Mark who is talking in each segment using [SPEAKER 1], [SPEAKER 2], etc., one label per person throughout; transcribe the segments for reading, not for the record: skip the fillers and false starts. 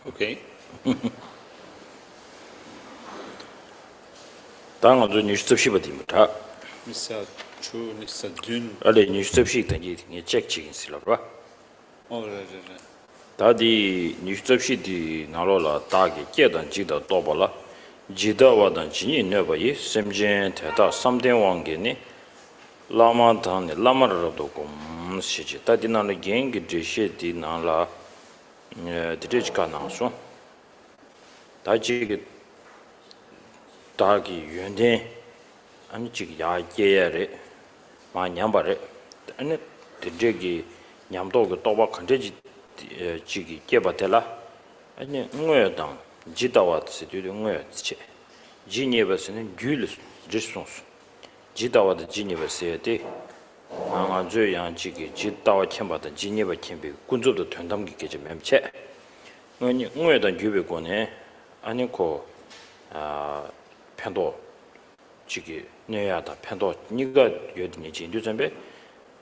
[SPEAKER 1] Okay.
[SPEAKER 2] 당은 저 뉴스톱시버디부터
[SPEAKER 1] Mr. Chu, Mr. Dun.
[SPEAKER 2] 알레 뉴스톱시 단지 체크치긴 실어봐.
[SPEAKER 1] right.
[SPEAKER 2] 다디 뉴스톱시디 나로라 다게 깨던 지도 또벌라. 지도와던 진이 내버이 샘젠 대다 삼대왕게니 라마단네 라마르도 곰시지 다디나는 갱기 제시디 나라 드리지가 나서 다지 다기 연대 아니 지금 야게야래 많이 냠바래 아니 되게 냠도가 또바 컨제지 지기 깨바텔라 아니 응외당 지다와스 되게 응외치 지니버스는 귤 지송스 지다와드 지니버스에데 아주 양지기 지다와 켐바다 지니버 켐비 군조도 된담기게 좀 맴체 아니 응외당 규베고네 아니고 편도 지기 내야다 편도 니가 여든이 진도 전에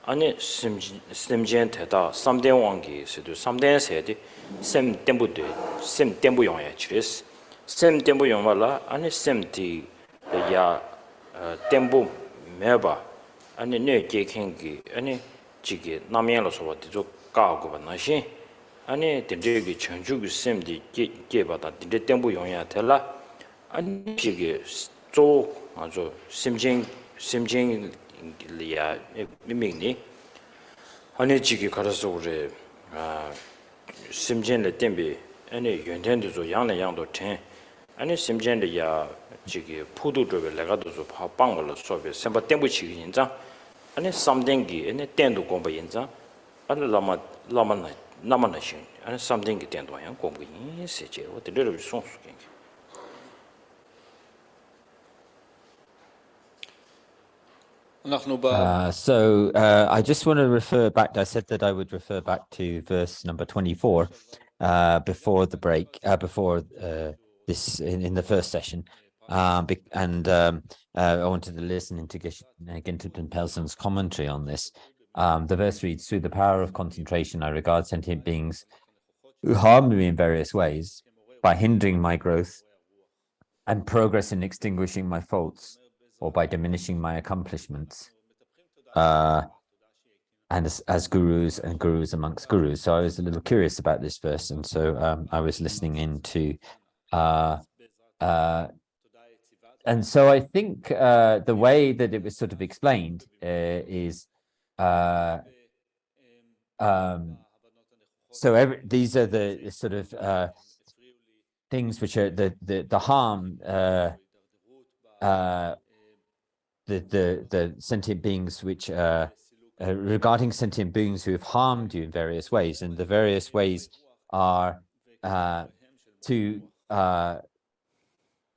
[SPEAKER 2] 아니 심진테다 삼대왕기 세도 삼대세디 셈 템부데 셈 템부 용야 치레스 셈 템부 용말라 아니 셈티 야 템부 메바 아니 네 계행기 아니 지기 남면로서 와도 까고 봐나시 아니 된저기 전주기 셈디 계바다 된저 템부 용야 될라 아니 지기 조 아주 심진리아 미미니 아니 지기 가서 우리 심진의 땜비 아니 연전도 양의 양도 된 아니 심진리아 지기 포도를 내가도 파방을 소비 sem바 땜부 지기 인자 아니 something이 아니 땜도 공부 인자 아니 라마나신 아니 something이 땜도 양 공부 인세제 어디를 손수게
[SPEAKER 3] I just want to refer back. I said that I would refer back to verse number 24 before the break, before this in the first session, and I wanted to listen into Ginton Pelson's commentary on this. The verse reads, "Through the power of concentration, I regard sentient beings who harm me in various ways by hindering my growth and progress in extinguishing my faults, or by diminishing my accomplishments, and as gurus and gurus amongst gurus." So I was a little curious about this verse, and so I was listening into, and so I think the way that it was sort of explained is, these are the sort of things which are the harm. The sentient beings which regarding sentient beings who have harmed you in various ways, and the various ways are to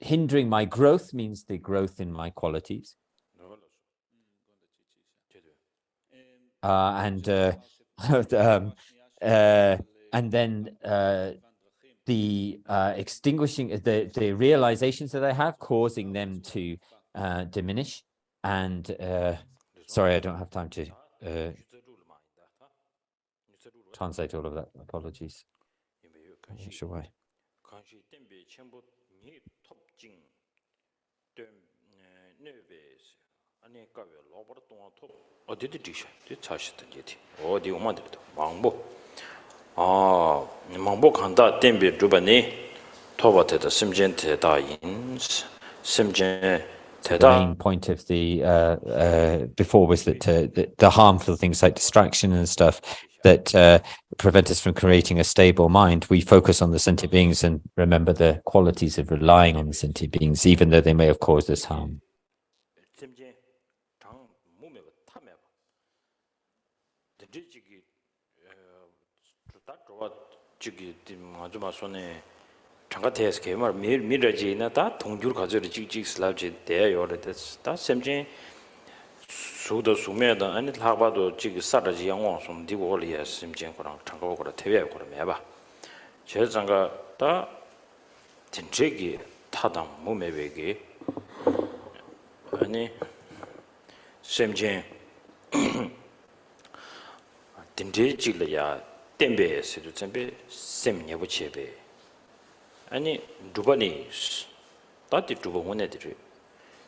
[SPEAKER 3] hindering my growth, means the growth in my qualities, and then the extinguishing the realizations that I have, causing them to diminish. And sorry, I don't have time to translate all of that. Apologies. I'm not sure why.
[SPEAKER 2] 망복한다 땜비 주바니 토바테다 심젠테다 인 심젠
[SPEAKER 3] The main point of the before was that the harmful things like distraction and stuff that prevent us from creating a stable mind, we focus on the sentient beings and remember the qualities of relying on the sentient beings, even though they may have caused us harm.
[SPEAKER 2] 장가태스 개말 미러지나 다 동줄 가져를 찍찍 슬랍지 대요래 다 샘진 수도 수매다 아니 하바도 지금 사라지 양원 좀 디고 올이야 샘진 거랑 장가고라 대외 거라 매봐 제 장가 다 진짜기 타당 몸에베기 아니 샘진 딘디지려야 땜베스도 잼베 샘녀부체베 아니 두번이 따디 두번 원해들이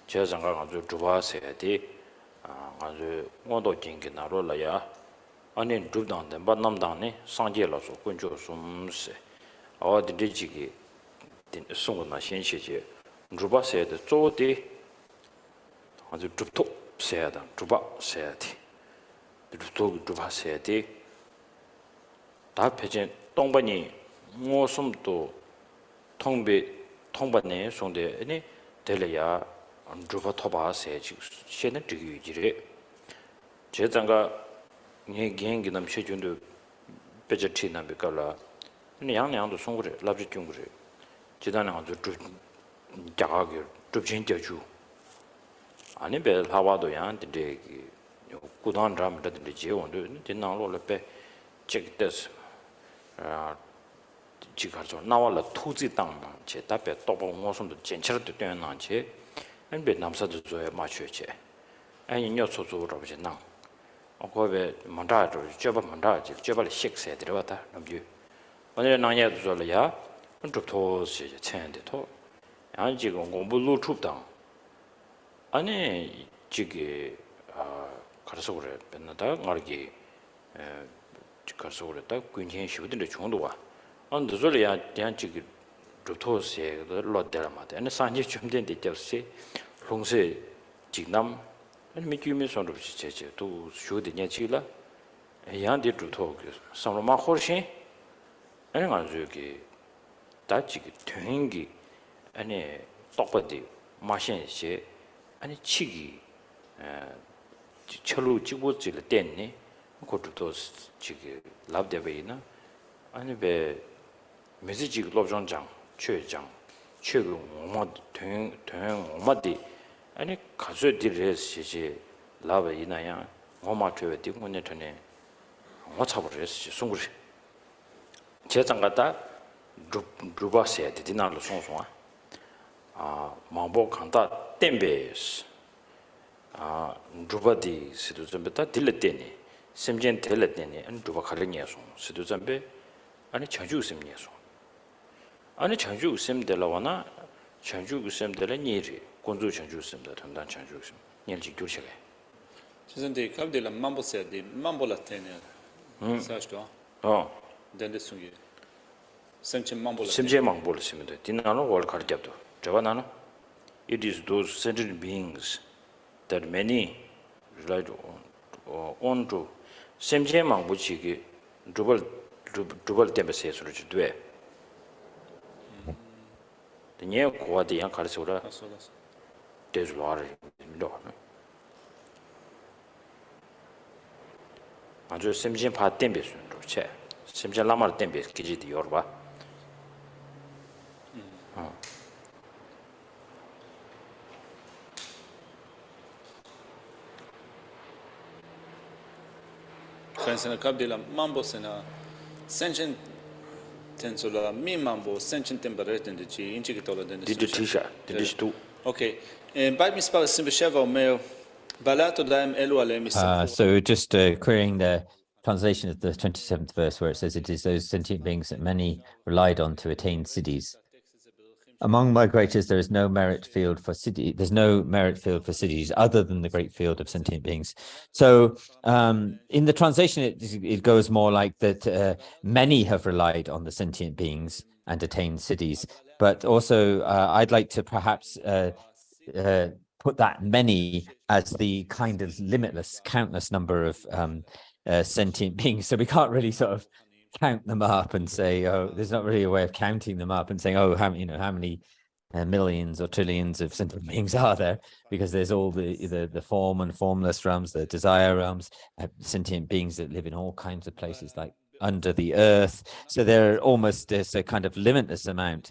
[SPEAKER 2] 제장가 가지고 두바세디 아주 모두 진게 나로라야 아니 두단데 반남당네 상제라서 군조 숨세 어디지기 송나 신시지 두바세데 쪼디 아주 두토 세야다 두바세야디 두바세야디 다 배제 동반이 모숨도 통반에 송대 아니 될래야 두바 토바세 시는 되기지래 제장가 얘기행기 남셔준도 베저티 남비깔라 근데 양양도 송그래 랍지 중그래 지단에 아주 자가게 좁진저주 아니 배 하와도 양데 구단 ram들데 제원도 진나로를 체크됐어 지가서 나와라 투지 땅만 제 답에 또보 모습도 괜찮을 때는 안지 안베 남사도 줘야 맞춰지 아니 녀소소로 보지 나 거기 만다도 저번 만다지 저번에 식세 들어왔다 남주 오늘 나냐도 줘야 좀더 체인데 더 아니 지금 공부로 춥다 아니 지게 가서 그래 맨나다 말기 가서 그랬다 군현 쉬우던데 중도와 안도 소리야 대한지기 루토스에 로데라마데 아니 산지 좀 된데 접시 홍세 직남 아니 미규면서로 지체제 또 쉬우되냐 지라 야한테 루토 상로마 호르신 아니 가지고 다지기 퇴행기 아니 똑바디 마신시 아니 치기 철로 찍고질 때네 그것도 지기 랍데베이나 아니 배 메시지 로정장 최장 최고 엄마 된 엄마디 아니 가져들레시 랍이나야 엄마 퇴에 뒤군에 전에 엄마 잡으랬지 송구리 제장 갔다 루바세 디나로 송송아 마보 간다 템베스 루바디 시도 좀 뱉다 딜레테니 심전 딜레테니 안 루바 칼레니아송 시도 좀 아니 전주 웃음이야소 아니 전주 웃음 될라와나 전주 웃음 될라 니리 군주 전주 웃음 될 단단 전주 웃음 니리 교시게
[SPEAKER 1] 지선데 갑들라 mambo세디 mambo라테네 사스도 덴데 숭이 sentient mambo라
[SPEAKER 2] 심제 망볼 쓰면 돼 디나노 월 가르잡도 저가 나노 it is those sentient beings that many relied on to 심제 망부치기 두벌 때문에 세수를 주되 네 고아디 양 가르쳐라 대주라를 밀어 아주 심진 파 때문에 순도 체 심진 라마를 때문에 기지디 여봐
[SPEAKER 1] Pensano capdela mambosena sentient tensola mi mambo sentient temperate de ci incitola de
[SPEAKER 2] 디디티샤 디디스투
[SPEAKER 1] okay by mi spara simbesheva meo balato daim elu ale mi
[SPEAKER 3] So just querying the translation of the 27th verse where it says it is those sentient beings that many relied on to attain siddhis. Among migrators, there is no merit field for siddhi. There's no merit field for siddhis other than the great field of sentient beings. So in the translation, it goes more like that many have relied on the sentient beings and attained siddhis. But also, I'd like to perhaps put that many as the kind of limitless, countless number of sentient beings. So we can't really sort of count them up and say, oh, there's not really a way of counting them up and saying, oh, how many millions or trillions of sentient beings are there? Because there's all the form and formless realms, the desire realms, sentient beings that live in all kinds of places, like under the earth. So they're almost this a kind of limitless amount.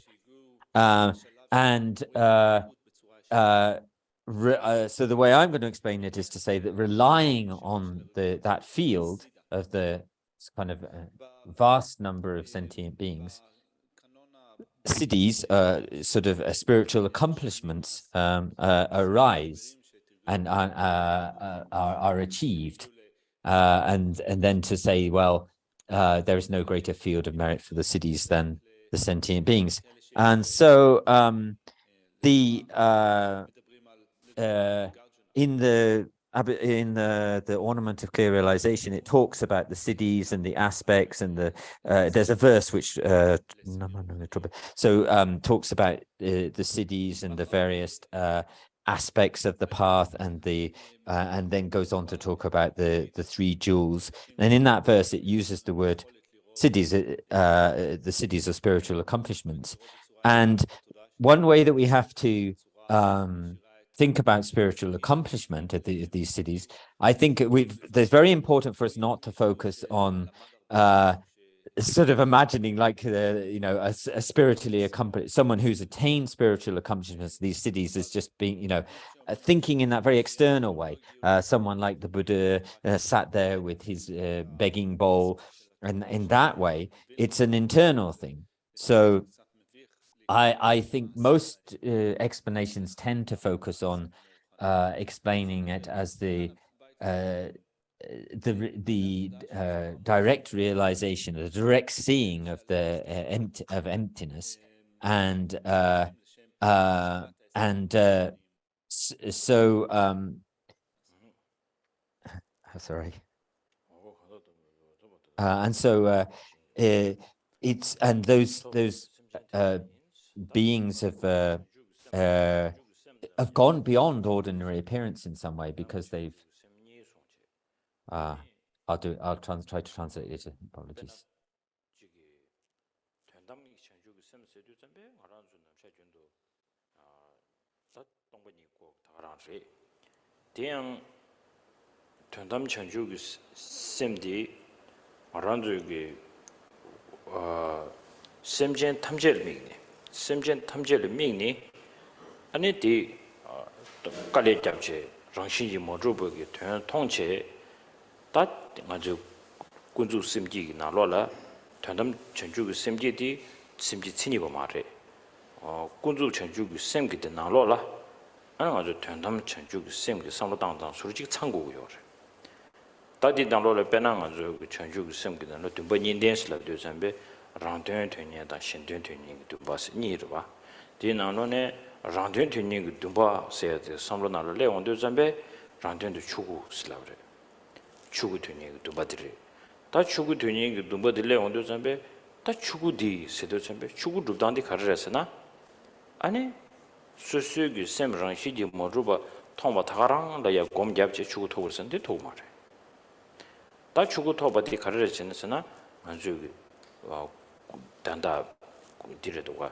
[SPEAKER 3] So the way I'm going to explain it is to say that relying on that field of the kind of vast number of sentient beings, siddhis, sort of spiritual accomplishments arise and are achieved, and then to say, well, there is no greater field of merit for the siddhis than the sentient beings. And so the in the ornament of clear realization, it talks about the siddhis and the aspects, and there's a verse which talks about the siddhis and the various aspects of the path, and then goes on to talk about the three jewels. And in that verse, it uses the word siddhis, the siddhis of spiritual accomplishments. And one way that we have to think about spiritual accomplishment at these cities, I think there's very important for us not to focus on sort of imagining like a spiritually accomplished someone who's attained spiritual accomplishments. These cities as just being thinking in that very external way. Someone like the Buddha sat there with his begging bowl, and in that way, it's an internal thing. So I think most explanations tend to focus on explaining it as the direct realization, the direct seeing of the emptiness, and sorry, and so it's and those beings have gone beyond ordinary appearance in some way, because they've I'll try to translate it. Apologies.
[SPEAKER 2] sentient 탐제를 미니 sentient 탐제를 미니 아니 디 깔려 잡지 정신이 모두 보기 된 통체 다 아주 군주 심지 나로라 단담 전주의 심지디 심지 친이 뭐 말해 군주 전주의 심기데 나로라 아주 단담 전주의 심기 상로 당당 솔직히 참고고요 다디 나로라 배낭 아주 전주의 심기는 또 번인된스라 되잖베 rantuan tunya da shintuan tunya dumba se nirwa di nanone rantuan tunya dumba se de samlo na le on de zambe rantuan de chugu slavre chugu tunya dumba dire da chugu tunya dumba de le on de zambe da chugu di se de zambe chugu dubdan di karresna ani susugi sem ranshi di moruba tomba tagarang da ya gom gyapje chugu togursan de togmare da chugu toba di karresna anjugi 단다 디레도가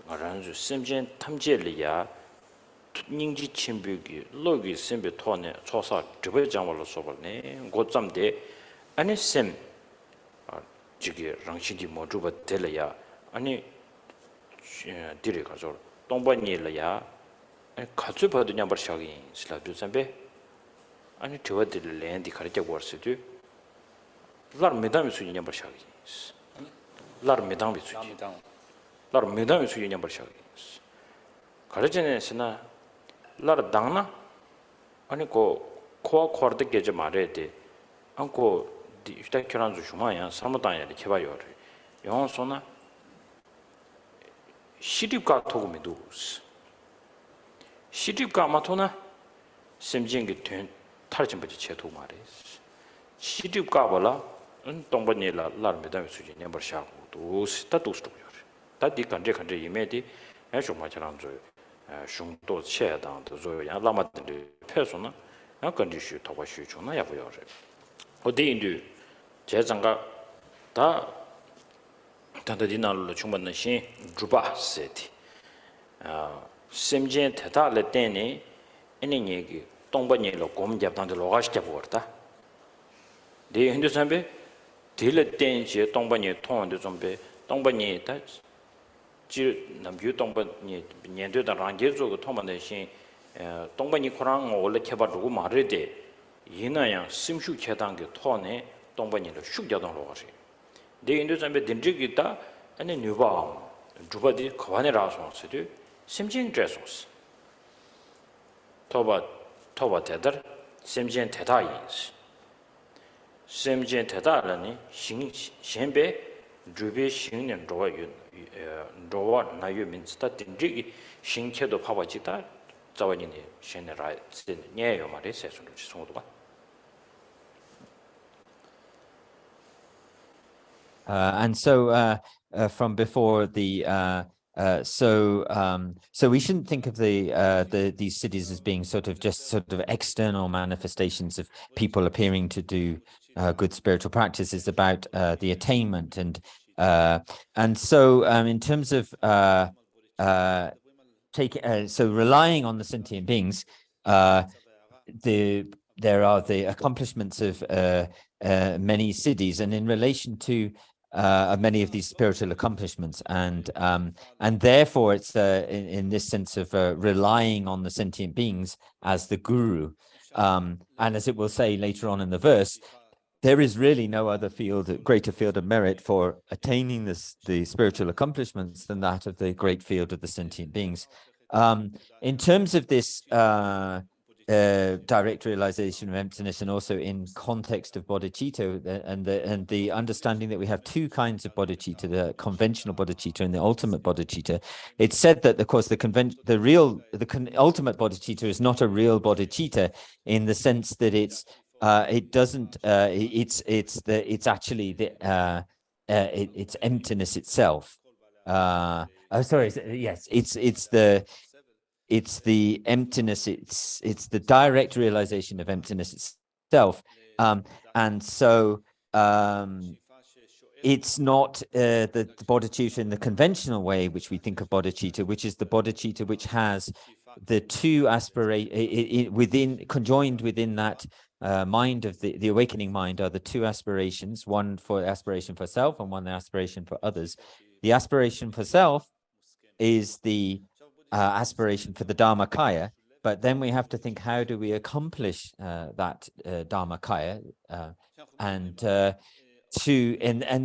[SPEAKER 2] 말하는 심진 탐제리야 닝지 침벽이 로기 심비 토네 초사 드베 장월로 소벌네 고점데 아니 심 지기 랑시디 모주바 텔야 아니 디레 가서 동반이려야 같이 받으냐 버샤기 슬라도 선배 아니 저들 랜디 가르쳐 버스도 lar medam suji nyambar shagi lar medam suji lar medam suji nyambar shagi 가르치는 시나 lar dangna 아니 코와 코르데 게제 말해대 안고 디스타 결혼주 주마야 사무단에 개발요 영어소나 시립가 도구미도 시립가 마토나 심진기 된 탈진버지 제도 말해 시립가 볼라 동번이라 라르메다 수지 냠버샤고 도 스타투스도 다디 간제 이메디 해쇼마처럼 저 슝도 체당도 저야 라마들 패소나 야 컨디슈 도바슈 존나 야보요 어디인도 제장가 다 단다디나로 충분한 신 주바 세티 심진 대다를 때니 이는 얘기 동번이로 곰잡단도 로가시켜 버렸다 네 현대산배 딜레 땡지 동번이 통한데 좀배 동번이 다 남주 동번이 년도다 랑제조고 통만데 신 동번이 코랑 원래 개발하고 말해대 이나야 심슈 개단게 통에 동번이로 슉자동으로 가시 네 현대산배 딘지기다 아니 뉴바 주바디 거반이라서 쓰디 심진 드레소스 토바 대들 심진 대다이스 심진 대다라니 신배 주배 신년 로와 rowa na yu min sta tinji shin che do phawa chi ta zawani ne shene ra sin nye yo ma re se so chi so do ba
[SPEAKER 3] And so from before so we shouldn't think of these cities as being sort of external manifestations of people appearing to do good spiritual practices about the attainment and so in terms of so relying on the sentient beings, there are the accomplishments of many siddhis, and in relation to many of these spiritual accomplishments, and therefore it's in this sense of relying on the sentient beings as the guru, and as it will say later on in the verse, there is really no other greater field of merit for attaining the spiritual accomplishments than that of the great field of the sentient beings. In terms of this direct realization of emptiness, and also in context of bodhicitta, and the understanding that we have two kinds of bodhicitta, the conventional bodhicitta and the ultimate bodhicitta, it's said that, of course, the ultimate bodhicitta is not a real bodhicitta in the sense that it's actually it's emptiness itself. It's the emptiness, it's the direct realization of emptiness itself, and so it's not the bodhicitta in the conventional way which we think of bodhicitta, which is the bodhicitta which has the two conjoined within that mind of the awakening mind are the two aspirations, one for aspiration for self and one aspiration for others. The aspiration for self is the aspiration for the Dharmakaya, but then we have to think, how do we accomplish that Dharmakaya? And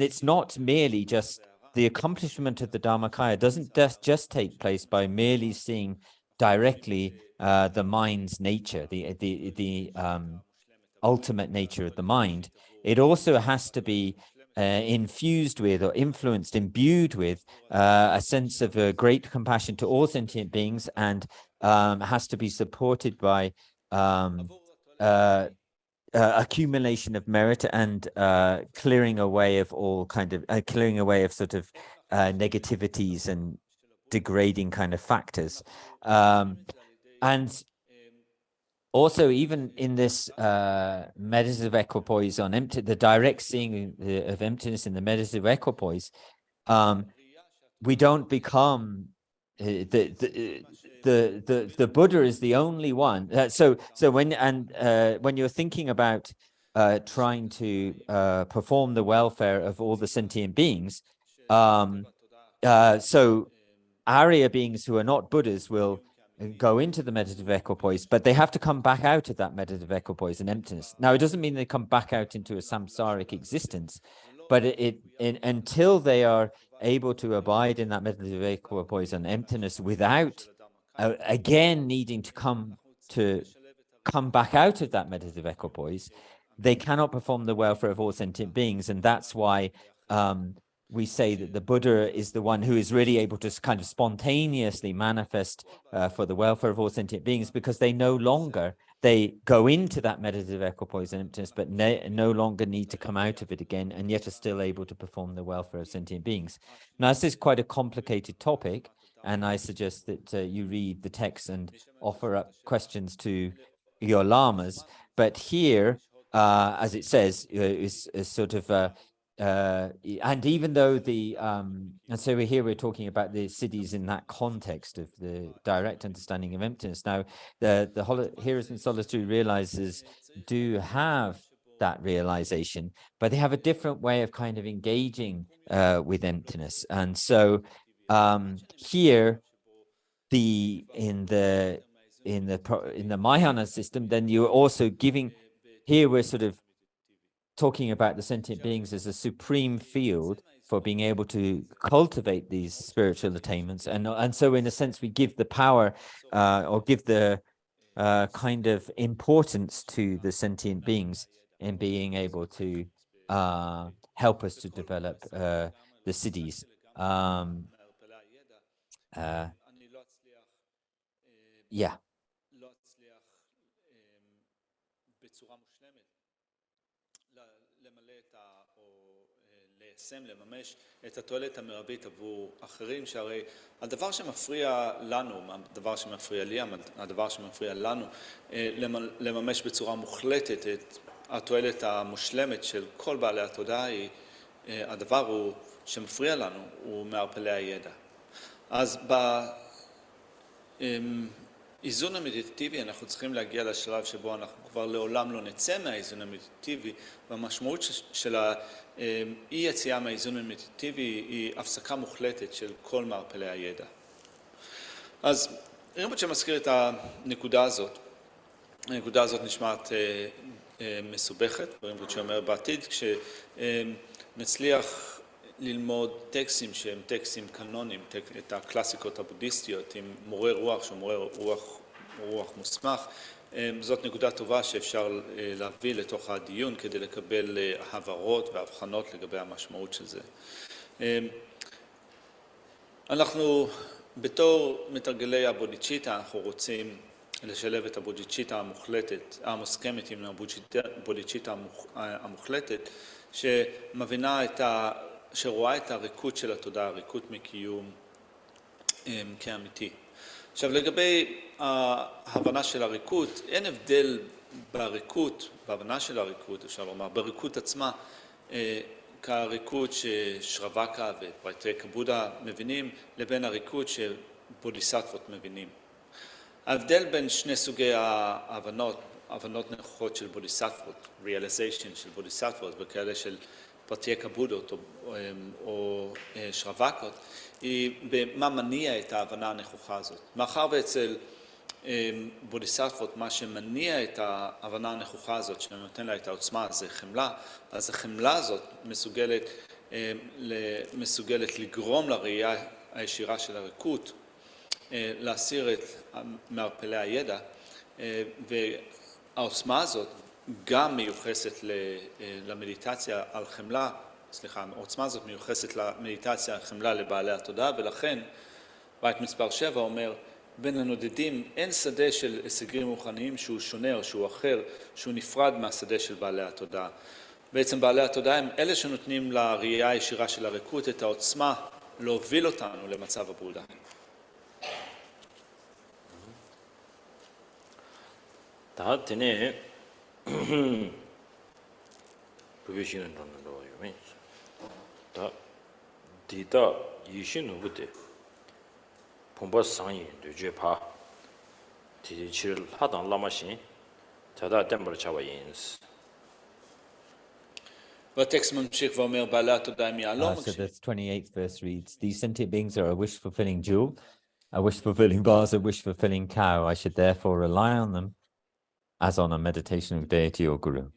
[SPEAKER 3] it's not merely just the accomplishment of the Dharmakaya doesn't just take place by merely seeing directly the mind's nature, the ultimate nature of the mind. It also has to be infused with or influenced, imbued with a sense of great compassion to all sentient beings, and has to be supported by accumulation of merit and clearing away of all kind of sort of negativities and degrading kind of factors. And also, even in this meditative equipoise on the direct seeing of emptiness in the meditative equipoise, we don't become the Buddha is the only one. So when you're thinking about trying to perform the welfare of all the sentient beings, so Arya beings who are not Buddhas will go into the meditative equipoise, but they have to come back out of that meditative equipoise and emptiness. Now, it doesn't mean they come back out into a samsaric existence, but until they are able to abide in that meditative equipoise and emptiness without again needing to come back out of that meditative equipoise, they cannot perform the welfare of all sentient beings. And that's why we say that the Buddha is the one who is really able to kind of spontaneously manifest for the welfare of all sentient beings, because they go into that meditative equipoise and emptiness, but no longer need to come out of it again, and yet are still able to perform the welfare of sentient beings. Now, this is quite a complicated topic, and I suggest that you read the text and offer up questions to your lamas. But here, as it says, is sort of and even though and so we're talking about the siddhis in that context of the direct understanding of emptiness. Now, the hearers and solitary realizers do have that realization, but they have a different way of kind of engaging with emptiness. And so here, in the Mahayana system, then you're also giving. Here we're sort of talking about the sentient beings as a supreme field for being able to cultivate these spiritual attainments, and so in a sense we give the power or give the kind of importance to the sentient beings in being able to help us to develop the siddhis.
[SPEAKER 1] מערפלי הידע, אני לא אצליח
[SPEAKER 3] Yeah.
[SPEAKER 1] לא אצליח בצורה מושלמת למלא או ליישם, לממש את התועלת המרבית עבור אחרים, שהרי הדבר שמפריע לנו, הדבר שמפריע לי, הדבר שמפריע לנו, לממש בצורה מוחלטת את התועלת המושלמת של כל בעלי התודעה, הדבר הוא שמפריע לנו, הוא מערפלי הידע. אז באיזון המדיטטיבי אנחנו צריכים להגיע לשלב שבו אנחנו כבר לעולם לא נצא מהאיזון המדיטטיבי, והמשמעות של אי יציאה מהאיזון המדיטטיבי היא הפסקה מוחלטת של כל מערפלי הידע. אז רימפוצ'ה מזכיר את הנקודה הזאת. הנקודה הזאת נשמעת מסובכת, רימפוצ'ה אומר בעתיד, כשנצליח ללמוד טקסטים שהם טקסטים קנונים, את הקלאסיקות הבודהיסטיות עם מורה רוח, שהוא מורה רוח מוסמך, זאת נקודה טובה שאפשר להביא לתוך הדיון כדי לקבל הבהרות והבחנות לגבי המשמעות של זה. אנחנו בתור מתרגלי הבודיצ'יטה, אנחנו רוצים לשלב את הבודיצ'יטה המוחלטת, המוסכמת עם הבודיצ'יטה המוחלטת, שמבינה שרואה את הריקות של התודעה, הריקות מקיום כאמיתי. עכשיו לגבי ההבנה של הריקות, אין הבדל בריקות, בהבנה של הריקות, אפשר לומר, בריקות עצמה, כריקות ששרווקה ופרייטק בודה מבינים, לבין הריקות שבודיסטוות מבינים. ההבדל בין שני סוגי ההבנות נכוחות של בודיסטוות, realization של בודיסטוות וכאלה של פרטייק הבודות או שרווקות, היא במה מניע את ההבנה הנכוחה הזאת. מאחר ואצל בודיסטוות מה שמניע את ההבנה הנכוחה הזאת, שנותן לה את העוצמה, זה חמלה, אז החמלה הזאת מסוגלת לגרום לראייה הישירה של הריקות, להסיר את מערפלי הידע, והעוצמה הזאת גם מיוחסת למדיטציה על חמלה, העוצמה הזאת מיוחסת למדיטציה על חמלה לבעלי התודעה, ולכן בית מספר 7 אומר, בין הנודדים אין שדה של הישגים רוחניים שהוא שונה או שהוא אחר, שהוא נפרד מהשדה של בעלי התודעה. בעצם בעלי התודעה הם אלה שנותנים לראייה הישירה של הריקות את העוצמה להוביל אותנו למצב הבודה.
[SPEAKER 2] 다음에 부비시는 돈으로 요면 다 디다 이신은 그때 본바상이 되제파 디지를 하던 라마신 자다 템버를 잡아인스
[SPEAKER 1] והטקסט ממשיך ואומר, בעלי התודעה הם יעלום.
[SPEAKER 3] So the 28th verse reads, these sentient beings are a wish-fulfilling jewel, a wish-fulfilling vase, a wish-fulfilling cow. I should therefore rely on them as on a meditation of deity or guru.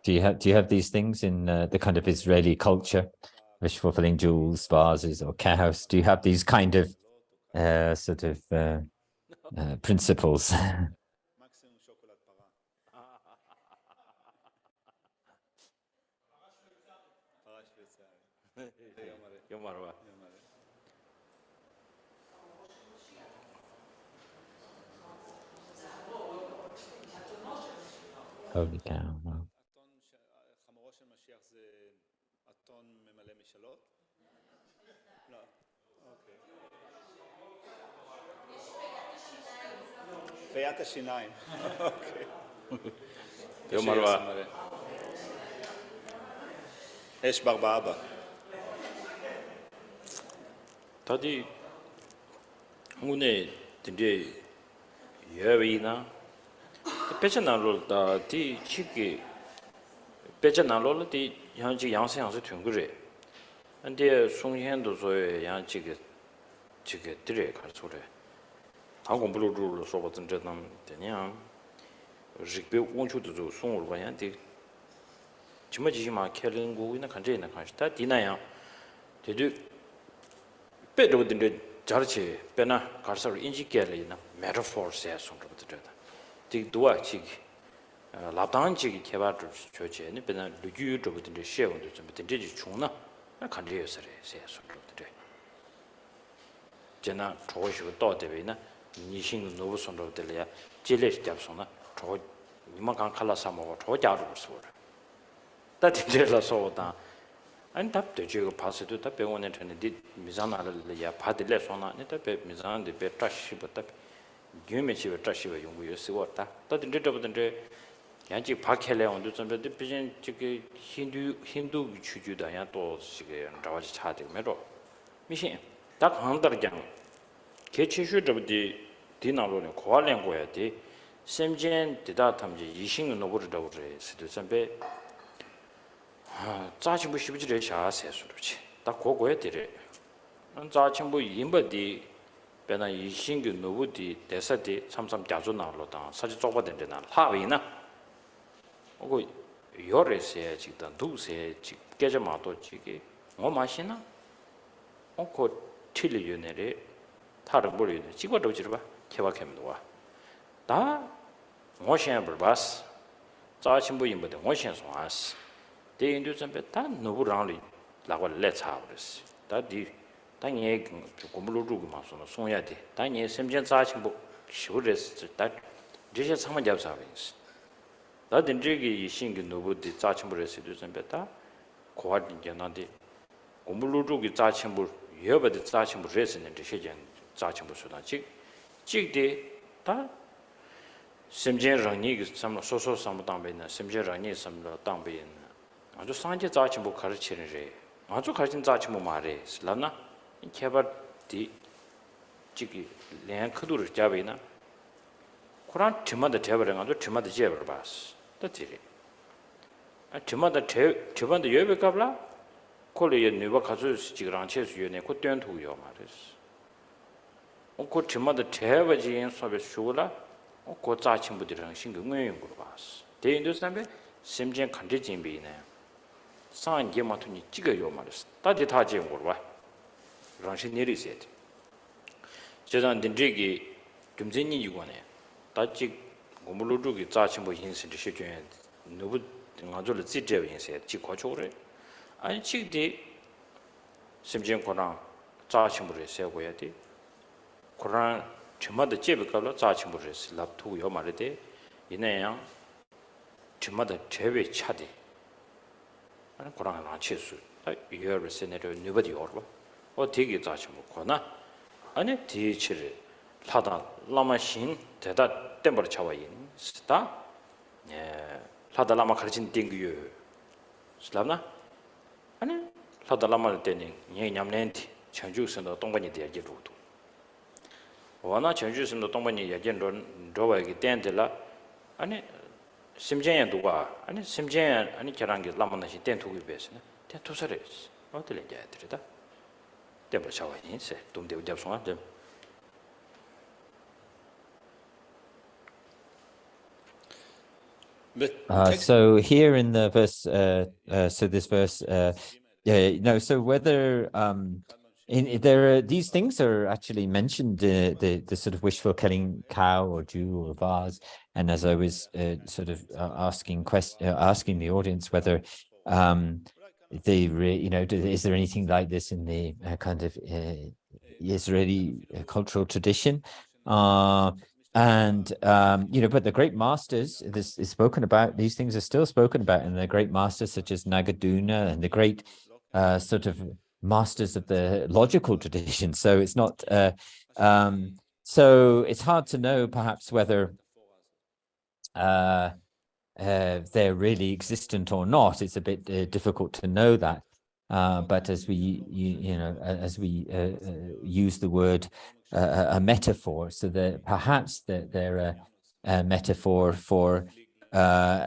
[SPEAKER 3] Do you have these things in the kind of Israeli culture, wish-fulfilling jewels, vases, or cows? Do you have these kind of sort of principles? Holy cow. Wow.
[SPEAKER 1] חמורו של משיח זה אתון ממלא משאלות? לא. אוקיי. פיית השיניים. אוקיי.
[SPEAKER 2] יום הרבה.
[SPEAKER 1] אש בר באבא.
[SPEAKER 2] 다디 오늘 근데 여위나 배전나로다 디 치기 배전나로디 양지 양생양서 된거래 근데 송현도 소에 양지게 지게 들에 가서래 하고 블루로 소버든 저남 되냐 직배 원초도 송을 봐야지 지마지마 켈링고이나 간제나 간다 디나야 되도 배도든데 자르치 배나 가서를 인지께리나 메타포스에 송도부터 디 도와 지 라당지 개발을 조제는 배나 루규 저부터 시험도 좀 되지 중나 간리여서래 세서로들 제나 조시고 또 되베나 니신 노부 손로들이야 제레스 잡소나 조 이만간 칼라사모 조자로 소라 다디들라서다 안 답도 지고 봐서도 답 병원에 전에 미산아를 야 받을래 소나 네답 미산데 베트시부터 유메치베 트시베 용구여스고다 다디들부터 양지 박해래온도 좀 비진 저기 힌두 주주다야 또 시게 나와지 차대면로 미신 딱 한다르장 개체슈드부디 디나로는 고알랭 거야디 샘젠 디다 탐지 이신 노브르다고 그래 스도 선배 자치부 시부지래 샤세수로지 딱 고고에 되래 자치부 임버디 배나 이신규 노부디 대사디 참삼 자주 나올로다 사지 좁아된 데나 하위나 그 요래세 지다 두세 지 깨져마도 지게 뭐 마시나 그 틀리유네래 다른 버리네 지고도 지르바 개박하면 와다 모션 버바스 자신부 임버데 모션 소아스 대인도 전에 다 노브랑리 라고 레차버스 다디 당에 고물로르고 마소나 송야데 당에 semjen 자신부 시우레스 다 제시 상만 잡사빈스 다든지기 신기 노부디 자침부레스도 전배다 고아딘게나디 고물루루기 자침부 여버디 자침부레스는 제시gen 자침부수다 직디 다 심제랑이 삼 소소 삼당베나 심제랑이 삼로 당베인 아주 상제 자침부 가르치는데 아주 가진 자침부 말에 슬라나 개발디 직이 랭 크도를 잡이나 코란 팀마다 제벌은 아주 팀마다 제벌 봤어 다지리 팀마다 제반도 여백갑라 콜리에 누가 가서 지그랑 체수연에 그때는 두요 말했어 그 팀마다 제벌진 소비 쇼라 그 자친구들이랑 신경을 연구로 봤어 대인도 삼배 심진 간지 진비네 상계 마투니 찍어요 말했어 다지 다 지은 거로 봐 랑신 내리세요 저는 딘지기 금전이 유관해 다지 고물로르기 자침부 인신의 시주에 누구 가져를 지제의 인세 지고초를 아니 지디 심진코랑 자침부를 세고야 돼 코란 주마다 제비가로 자침부를 랍투요 말이데 이내양 주마다 제비 차디 아니 코란 안 치수 이어를 세네로 누버디 오르바 되게 자침부 코나 아니 디치를 하다 라마신 대다 템버를 차와인 스타 예 하다 라마 가르친 띵규 슬라나 아니 하다 라마를 때는 예 냠렌티 전주선도 동반이 되게 루도 와나 전주선도 동반이 예견론 로와기 땡들라 아니 심전에 누가 아니 심전에 아니 결한게 라마나시 땡투기 베스네 땡투서레 어떻게 해야 되다 템버 차와인 세 동대 잡송아 좀
[SPEAKER 3] So here in the verse, so this verse, so whether there are these things are actually mentioned, the sort of wishful killing cow or Jew or vase, and as I was sort of asking the audience whether is there anything like this in the kind of Israeli cultural tradition? But the great masters, this is spoken about, these things are still spoken about, and the great masters such as Nagarjuna and the great sort of masters of the logical tradition. So it's not, so it's hard to know perhaps whether they're really existent or not. It's a bit difficult to know that. But as we, use the word a metaphor, so that perhaps they're a metaphor for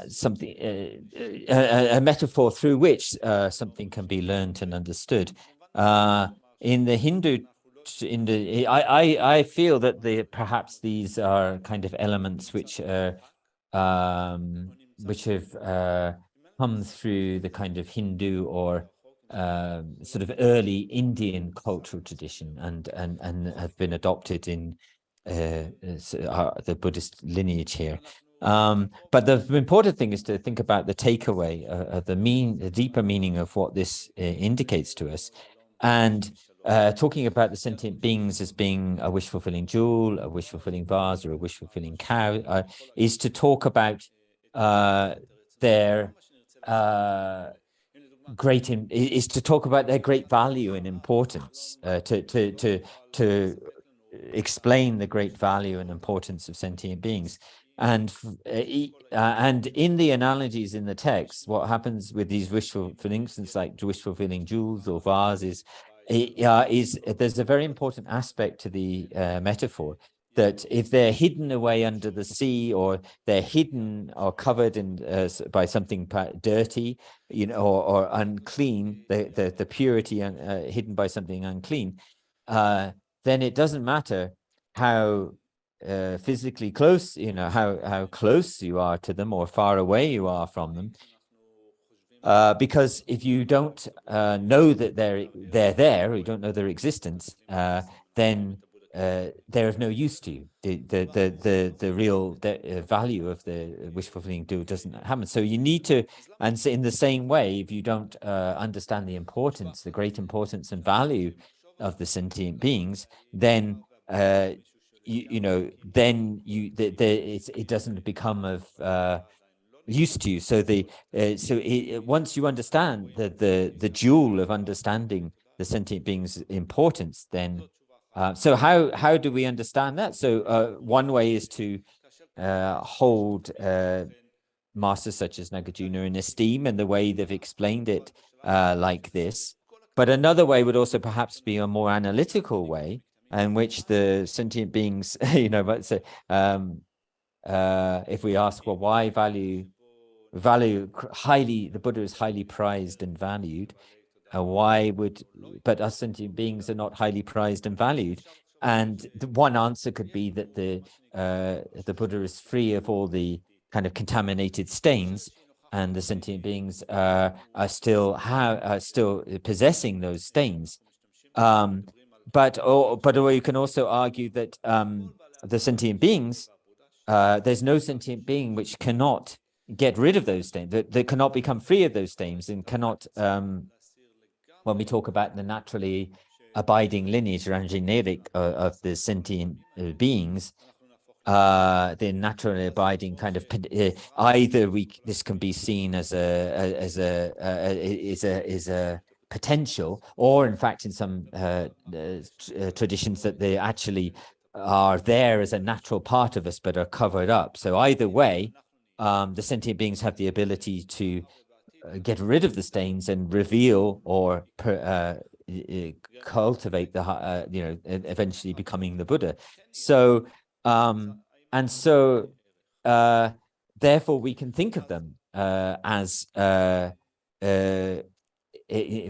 [SPEAKER 3] something, a metaphor through which something can be learned and understood. In the Hindu, I feel that perhaps these are kind of elements which have come through the kind of Hindu or sort of early Indian cultural tradition and have been adopted in the Buddhist lineage here. But the important thing is to think about the takeaway, the deeper meaning of what this indicates to us. And talking about the sentient beings as being a wish-fulfilling jewel, a wish-fulfilling vase, or a wish-fulfilling cow, is to talk about their great value and importance, to explain the great value and importance of sentient beings. And in the analogies in the text, what happens with these for instance, like wish-fulfilling jewels or vases, there's a very important aspect to the metaphor, that if they're hidden away under the sea, or they're hidden or covered in by something dirty, or unclean, the purity hidden by something unclean, then it doesn't matter how physically close, how close you are to them or far away you are from them. Because if you don't know that they're there, or you don't know their existence, then they're of no use to you. The real value of the wish-fulfilling do doesn't happen. So you need to, and so in the same way, if you don't understand the importance, the great importance and value of the sentient beings, then it doesn't become of used to you. So once you understand the jewel of understanding the sentient being's importance, then so how do we understand that? So one way is to hold masters such as Nagarjuna in esteem, and the way they've explained it like this. But another way would also perhaps be a more analytical way, in which the sentient beings, if we ask, well, why value highly, the Buddha is highly prized and valued, but us sentient beings are not highly prized and valued? And one answer could be that the Buddha is free of all the kind of contaminated stains, and the sentient beings are still possessing those stains. But you can also argue that the sentient beings, there's no sentient being which cannot get rid of those stains, that cannot become free of those stains, and cannot, when we talk about the naturally abiding lineage, generic of the sentient beings, the naturally abiding kind of, either this can be seen as a potential, or in fact in some traditions that they actually are there as a natural part of us but are covered up. So either way, the sentient beings have the ability to get rid of the stains and reveal or cultivate the eventually becoming the Buddha. So therefore we can think of them as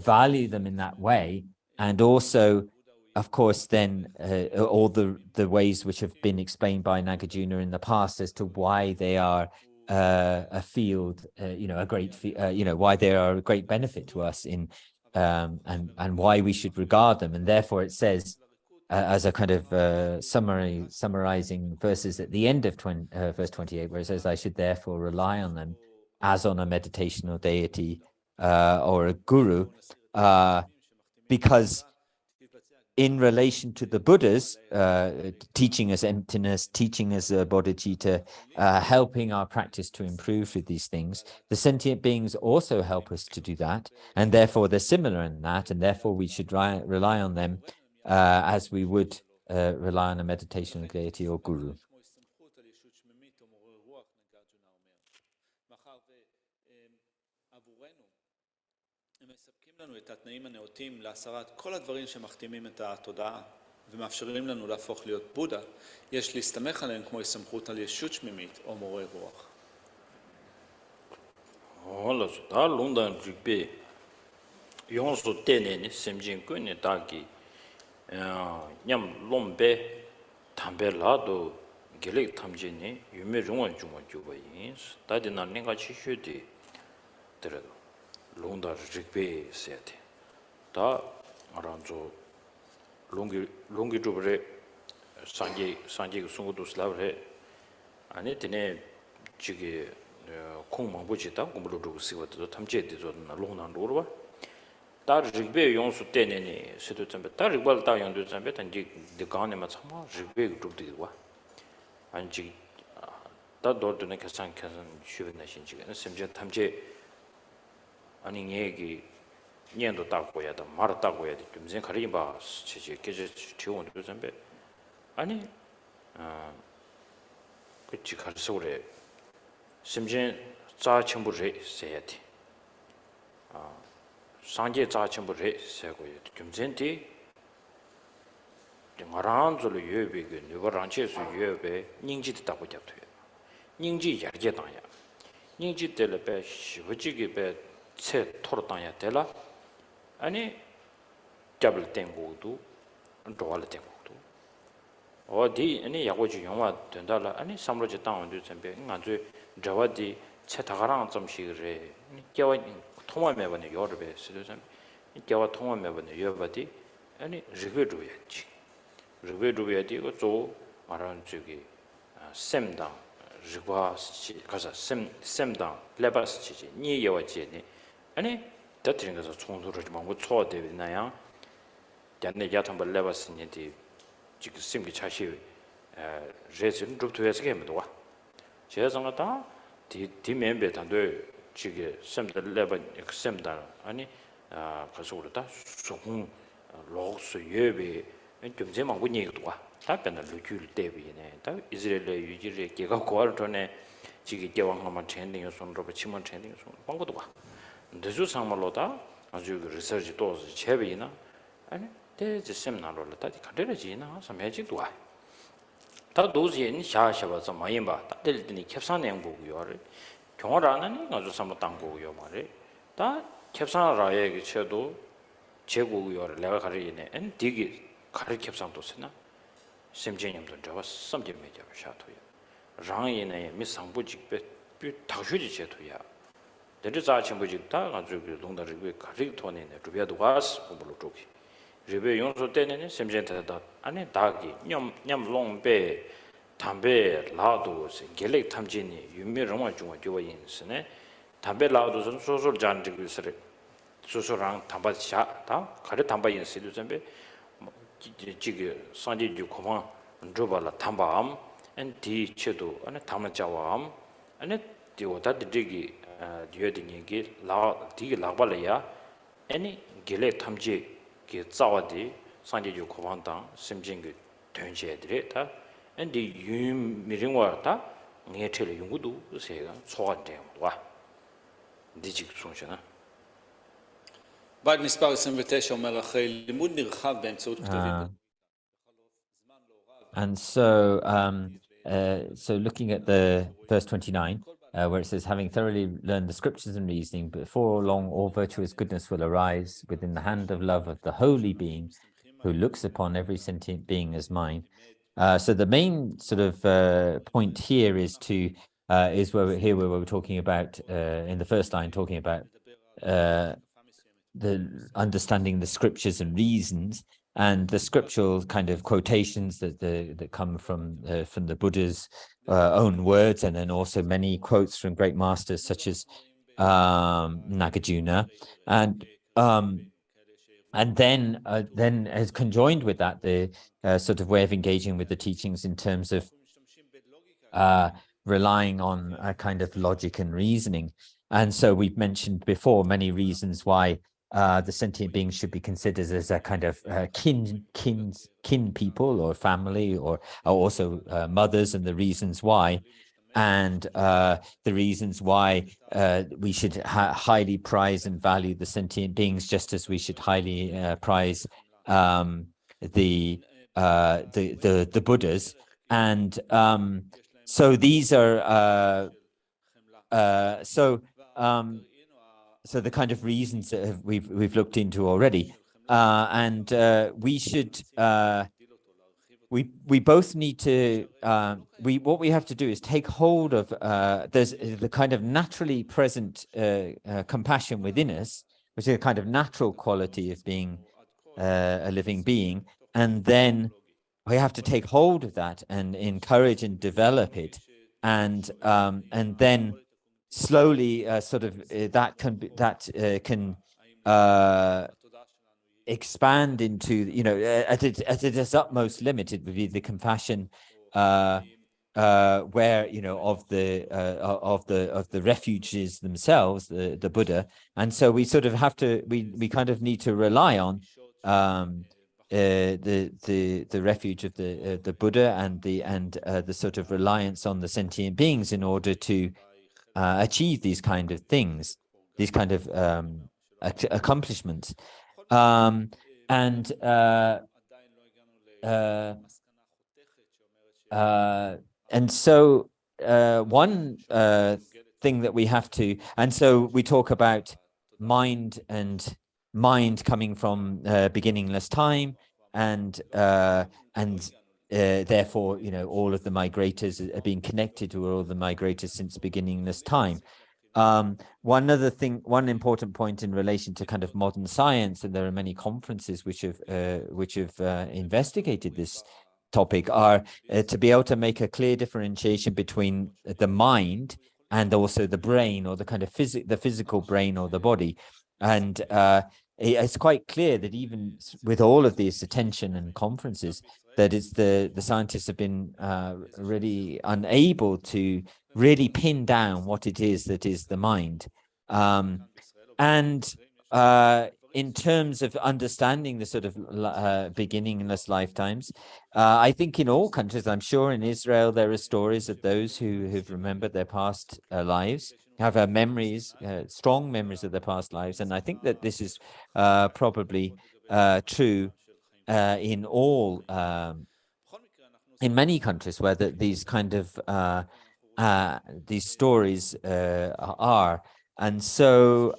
[SPEAKER 3] value them in that way, and also, of course, then all the ways which have been explained by Nagarjuna in the past as to why they are a field, a great, why they are a great benefit to us in, and why we should regard them. And therefore, it says, as a kind of summarizing verses at the end of verse 28, where it says, "I should therefore rely on them as on a meditational deity or a guru," because in relation to the Buddhas, teaching us emptiness, teaching us bodhicitta, helping our practice to improve with these things, the sentient beings also help us to do that, and therefore they're similar in that, and therefore we should rely on them as we would rely on a meditational deity or guru.
[SPEAKER 1] הם מספקים לנו את התנאים הנאותים להסרת כל הדברים שמחתימים את התודעה ומאפשרים לנו להפוך להיות בודה, יש להסתמך עליהם כמו הסתמכות על ישות שמימית או מורה רוח.
[SPEAKER 2] 올라서 다 롱단 죽비 용수 때내니 semjinkun이 다기 냠 롬베 담벨라도 gelek 탐진이 유메 중원 중원 주바인 다디나 내가 치슈디 들어 롱다 죽비 세티 다 알아줘 롱기 주브레 상계 송고도 슬라브레 아니 되네 지기 콩망부지다 공부로 쓰고도 탐제되도 롱난 로르바 다르 직배 용수 때내니 수도 좀 다르 발다 용도 좀 단지 대간에만 참아 직배 그룹들과 안지 다 도르네 계산 쉬는 신지가 심지어 탐제 아니 얘기 년도 따고야다 말 따고야 돼. 좀 이제 가리기 봐. 체제 계제 지원도 좀 배. 아니 그치 가르쳐 그래. 심지어 자 첨부를 해야 돼. 상계 자 첨부를 세고 좀 전에 정말한줄로 유배가 누가란체수 유배 닝지도 따고 잡어요. 닝지 yar게 당야. 닝지 때를 배 시부지게 배체 토로 당야 되라. 아니 잡을 땡고도 도와를 땡고도 어디 아니 야고지 영화 된다라 아니 삼로지 땅원도 전배 안주 저와디 채타가랑 좀 시그래 깨와 통화매번에 여러배 쓰도선 깨와 통화매번에 여러바디 아니 리베루야지 리베루야디 이거 저 말하는 저기 샘당 리바스 가서 샘당 레바스지 니 여와지니 아니 다트린 거서 총도를 막 초대비나야 잔내 야탐벌 레바스니디 지금 심기 차시 레슨 루트에서 게임도 와 제가서다 디 멤버 단도 지금 샘다 레바 샘다 아니 가서 그러다 소공 로스 예비 좀 제만 군이도 와 답변을 루줄 때비네 다 이스라엘 유지를 개가 고알ton에 지금 개왕하면 트렌딩 손으로 치면 트렌딩 손 방고도 와 대주 상말로다 아주 리서치 도스 제비나 아니 대지 세미나로를 다디 가르치나 섬해지도 와. 다 도지엔 샤샤바서 많이 봐. 다들더니 캡산 행보고요를 경험하는 아주 삼모 땅고요 말에 다 캡산라에 쳐도 제고요를 내가 가르치네. 엔 디기 가르 캡산도 쓰나 심진님도 저와 섬제매자 샤토야. 랑이네 미상부직배 다슈지 제토야. 대리자 전부직다 가지고 동다르고 가르 토네네 주변도 와스 공부로 쪽이 리베 용소 때는 심진테다 아니 다기 냠롱베 담배 라도스 gelek 탐진이 유미로만 중앙 교인스네 담배 라도스 소소 잔지그스레 소소랑 담바샤 다 가르 담바인 시도 전배 지기 산지주 고마 조발라 담바암 엔디 체도 아니 담자와암 아니 디오다 디기 디어딩이 라 디기 라발이야 아니 gelek 탐지 게 자와디 산지주 고반당 심진그 된제들이 다 엔디 유미링와다 녜텔 연구도 세가 초안돼와 디직 총셔나
[SPEAKER 1] בית מספר 29 אומר אחרי לימוד נרחב באמצעות כתבים.
[SPEAKER 3] And so, so looking at the verse 29, where it says, having thoroughly learned the scriptures and reasoning, before long all virtuous goodness will arise within the hand of love of the holy being who looks upon every sentient being as mine. So the main sort of point here is where we're talking about in the first line, talking about the understanding the scriptures and reasons, and the scriptural kind of quotations that come from the Buddha's own words, and then also many quotes from great masters such as Nagarjuna, and then as conjoined with that, the sort of way of engaging with the teachings in terms of relying on a kind of logic and reasoning. And so we've mentioned before many reasons why the sentient beings should be considered as a kind of kin people or family, or also mothers, and the reasons why, and the reasons why we should highly prize and value the sentient beings, just as we should highly prize the Buddhas. And so these are so the kind of reasons that we've looked into already, and we should we both need to what we have to do is take hold of there's the kind of naturally present compassion within us, which is a kind of natural quality of being a living being, and then we have to take hold of that and encourage and develop it, and then slowly that can expand into, you know, at its utmost limit. It would be the compassion where, you know, of the refuges themselves, the Buddha. And so we sort of have to, we kind of need to rely on the refuge of the Buddha and the sort of reliance on the sentient beings in order to achieve these kind of things, these kind of accomplishments. And so one thing that we have to, and so we talk about mind coming from beginningless time, and therefore, you know, all of the migrators are being connected to all the migrators since beginningless time. One important point in relation to kind of modern science, and there are many conferences which have investigated this topic, are to be able to make a clear differentiation between the mind and also the brain, or the kind of the physical brain or the body. And it's quite clear that even with all of these attention and conferences, that it's the scientists have been really unable to really pin down what it is that is the mind. And in terms of understanding the sort of beginningless lifetimes, I think in all countries, I'm sure in Israel, there are stories of those who have remembered their past lives, have memories, strong memories of their past lives. And I think that this is probably true in all, in many countries where these kind of these stories are. And so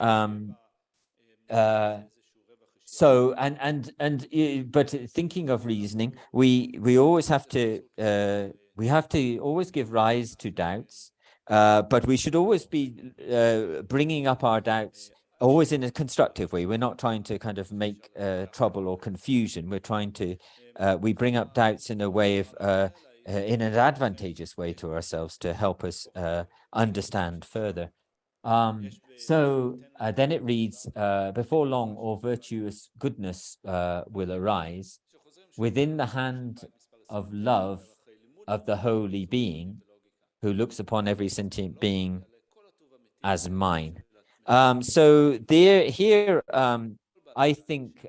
[SPEAKER 3] but thinking of reasoning, we always have to always give rise to doubts, but we should always be bringing up our doubts always in a constructive way. We're not trying to kind of make trouble or confusion. We're trying to we bring up doubts in a way of in an advantageous way to ourselves, to help us understand further. So then it reads, before long, all virtuous goodness will arise within the hand of love of the holy being, who looks upon every sentient being as mine. So here, I think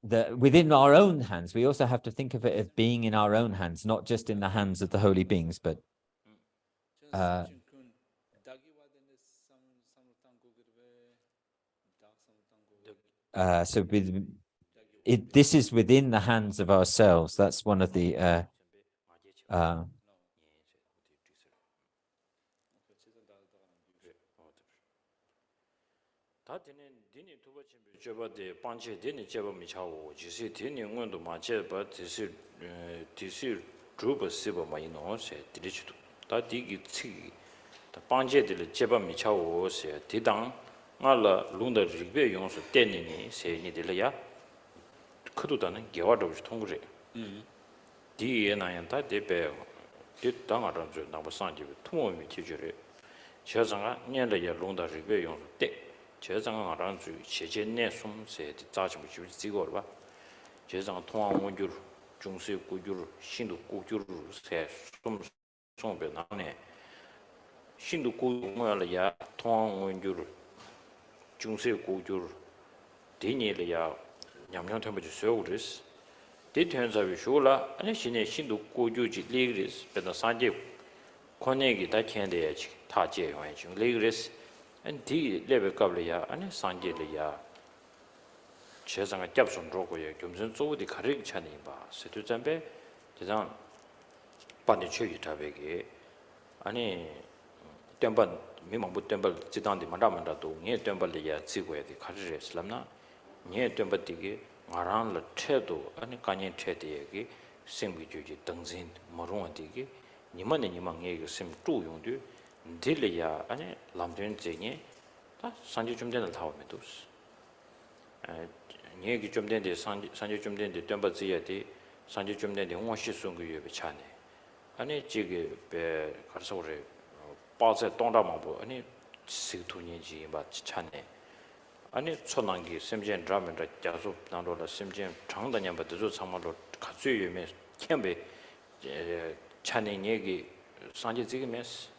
[SPEAKER 3] that within our own hands, we also have to think of it as being in our own hands, not just in the hands of the holy beings, but so this is within the hands of ourselves. That's one of the
[SPEAKER 2] and the level kablia and sanje ya chezanga japson rogo ye gyumsen zo di kharik chani ba setu jambe jang pani chögi tabege ani temban mimangbu temple jidang di manda do nge temple ya chigwe di kharire islamna nge temple dige ngarang la chedo ani kanyen chede ye singbi juji dangzin marong dige nimane nimange ge sim tu yongdu 딜이야 아니 람된 제니 다 산지 좀 되는 타오메도스 얘기 좀 된데 산지 좀 된데 덤바지야디 산지 좀 된데 원시 송구에 비차네 아니 지게 배 가서 그래 빠져 동다만 뭐 아니 시도니지 맞지 차네 아니 초난기 심지엔 드라마를 자주 나로라 심지엔 장단년부터 참말로 같이 유매 캠베 차네 얘기 산지 지금에스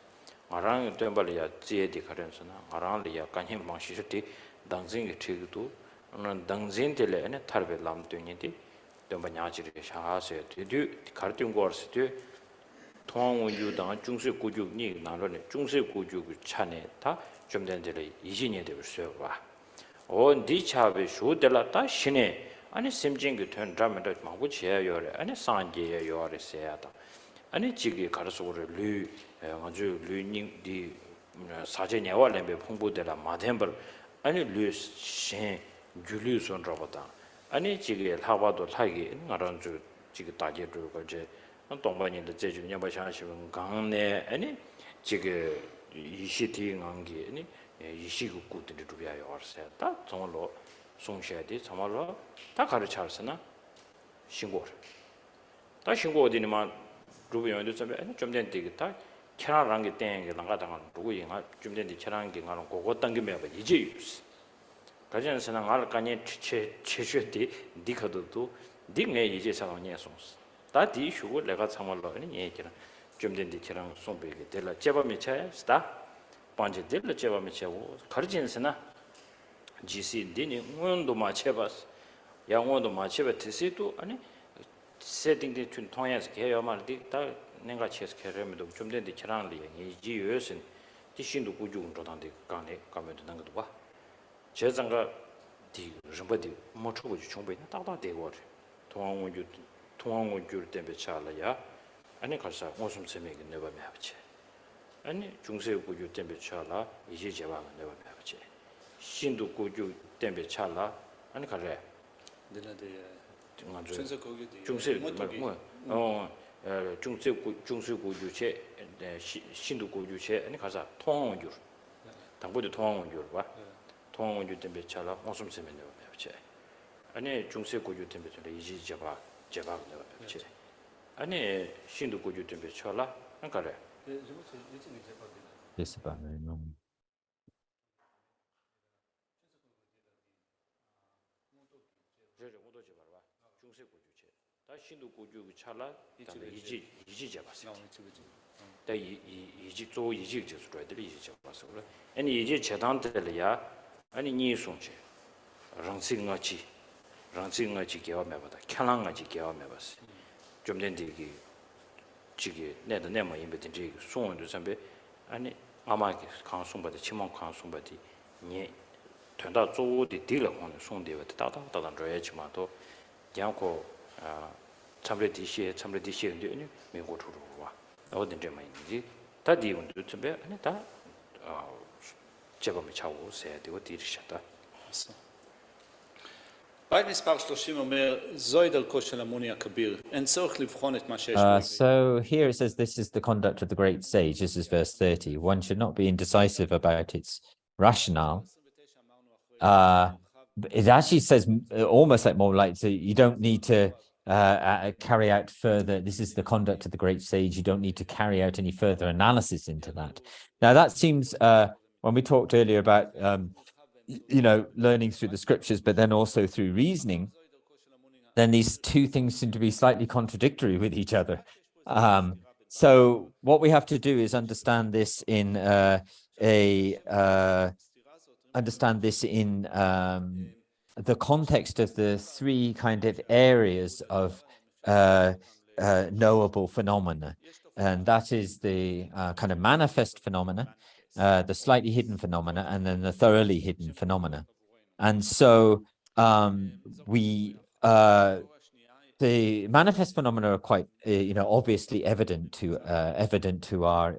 [SPEAKER 2] 아랑 덤발이야 지에디 가련서나 아랑리야 간힘 방시시티 당진이 튀기도 오늘 당진들에 네 탈베 람도니디 덤바냐지리 샤하세 뒤 가르팅 거스티 통원 유당 중세 고죽니 나로네 중세 고죽 차네 다좀 된들이 이진이 되을 봐. 온 디차베 쇼들라다 신에 아니 심징이 된 드라마도 마부치야 요래 아니 산지에 요래 세야다. 아니 지기 가르소를 류 아주 류닝 디 사제냐와 렘베 홍보되라 마덴벌 아니 류신 줄류선로보다 아니 지기 하바도 타기 나런 주 지기 다제도 거제 동반인의 제주 냐바샤시면 강내 아니 지기 이시티 강기 아니 이시구 꾸들이 루비아요 얼세다 정말로 송셔야지 정말로 다 가르쳐서나 신고를 다 신고 어디니만 루비아도 좀 된디겠다 캐나라는 게 땡게 나가다가 누구 영화 좀 된디 캐나라는 게 가는 그거 당기면 이제 유스 가전에서는 알까니 최최디 디카도도 딩에 이제 상황이 있었어 다디 휴고 내가 참말로 아니 얘기는 좀 된디 캐랑 손베게 될라 제밤에 차야 스타 반제 될라 제밤에 차고 가르진스나 GC 디니 원도 마쳐봤어 양원도 마쳐봤 테시도 아니 세팅돼 준 통해서 개요 말디 다 내가 체스 캐러면도 좀 된디 캐랑 이지 요슨 디신도 구주운도 단데 간에 가면 되는 것도 봐 제장가 디 르바디 모초고 총베나 따다 되고 통황원주 때문에 차라야 아니 가서 무슨 sem에게 내가 매하지 아니 중세 구주 때문에 차라 이제 제가 내가 매하지 신도 구주 때문에 차라 아니 가래
[SPEAKER 1] 내나데
[SPEAKER 2] 중세 중세 구주체 신도 구주체 아니 가서 통황원주 당보도 통황원주 봐 통원주 때문에 차라 무슨 세면 내가 배우지 아니 중세 고주 때문에 이제 제가 내가 배우지 아니 신도 고주 때문에 차라 안 그래
[SPEAKER 3] This about very long.
[SPEAKER 2] 중세 고주체 다 신도 고주 차라 이제 잡았어 다 이제 조 이제 저들이 이제 잡았어 그래 아니 이제 재단들이야 아니 니 손체 랑싱아치 개화매보다 캬랑아치 개화매봤어 좀 된디기 지기 내도 내마 임베든 지 송원도 선배 아니 아마게 강송바디 치몽 강송바디 니 된다 조디 딜러 하는 송대와 다다다다 줘야지만도 양고 참레디시에 아니 미고 들어와 어딘 좀 있는지 다 디운도 선배 아니 다 제범이 차고 세야 되고 뒤르셨다.
[SPEAKER 1] בית מספר 30 אומר, זוהי דרכו של המוני הכביר, אין צורך לבחון את מה שיש
[SPEAKER 3] So here it says this is the conduct of the great sage. This is verse 30. One should not be indecisive about its rationale. It actually says almost like more like, so you don't need to carry out further, this is the conduct of the great sage, you don't need to carry out any further analysis into that. Now that seems, when we talked earlier about, learning through the scriptures, but then also through reasoning, then these two things seem to be slightly contradictory with each other. So what we have to do is understand this in the context of the three kind of areas of knowable phenomena, and that is the kind of manifest phenomena, the slightly hidden phenomena, and then the thoroughly hidden phenomena. And so the manifest phenomena are quite, obviously evident to our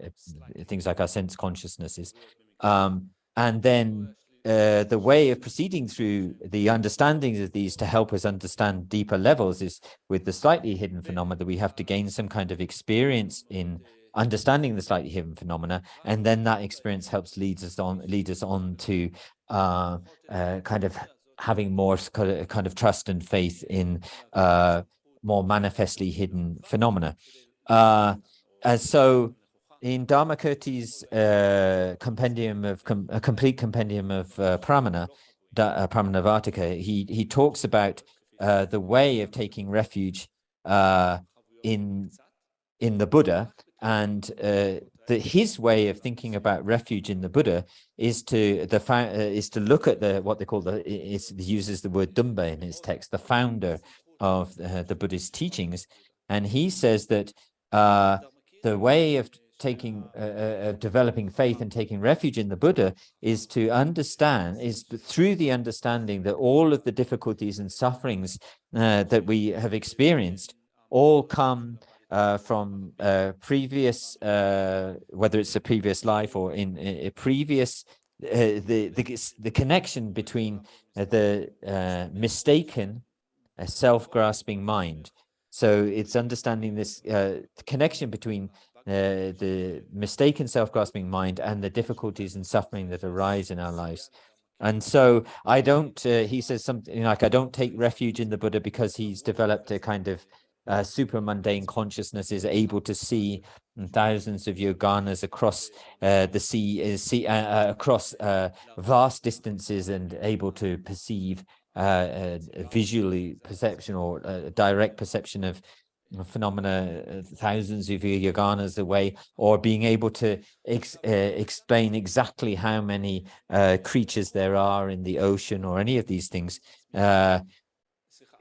[SPEAKER 3] things like our sense consciousnesses, and then the way of proceeding through the understandings of these to help us understand deeper levels is with the slightly hidden phenomena, that we have to gain some kind of experience in understanding the slightly hidden phenomena, and then that experience helps lead us on to kind of having more kind of trust and faith in more manifestly hidden phenomena. And so in Dharmakirti's compendium of a complete compendium of Pramana, Pramanavartika, he talks about the way of taking refuge in the Buddha, and his way of thinking about refuge in the Buddha is to look at what they call he uses the word Dumba in his text, the founder of the Buddhist teachings, and he says that the way of developing faith and taking refuge in the Buddha is through the understanding that all of the difficulties and sufferings that we have experienced all come from previous, whether it's a previous life or in a previous, the connection between the mistaken self-grasping mind. So it's understanding this connection between the mistaken self-grasping mind and the difficulties and suffering that arise in our lives. And so I don't, he says something like, I don't take refuge in the Buddha because he's developed a kind of super mundane consciousness, is able to see thousands of yoganas across the sea, across vast distances, and able to perceive visually perception or direct perception of phenomena thousands of yoganas away, or being able to explain exactly how many creatures there are in the ocean or any of these things.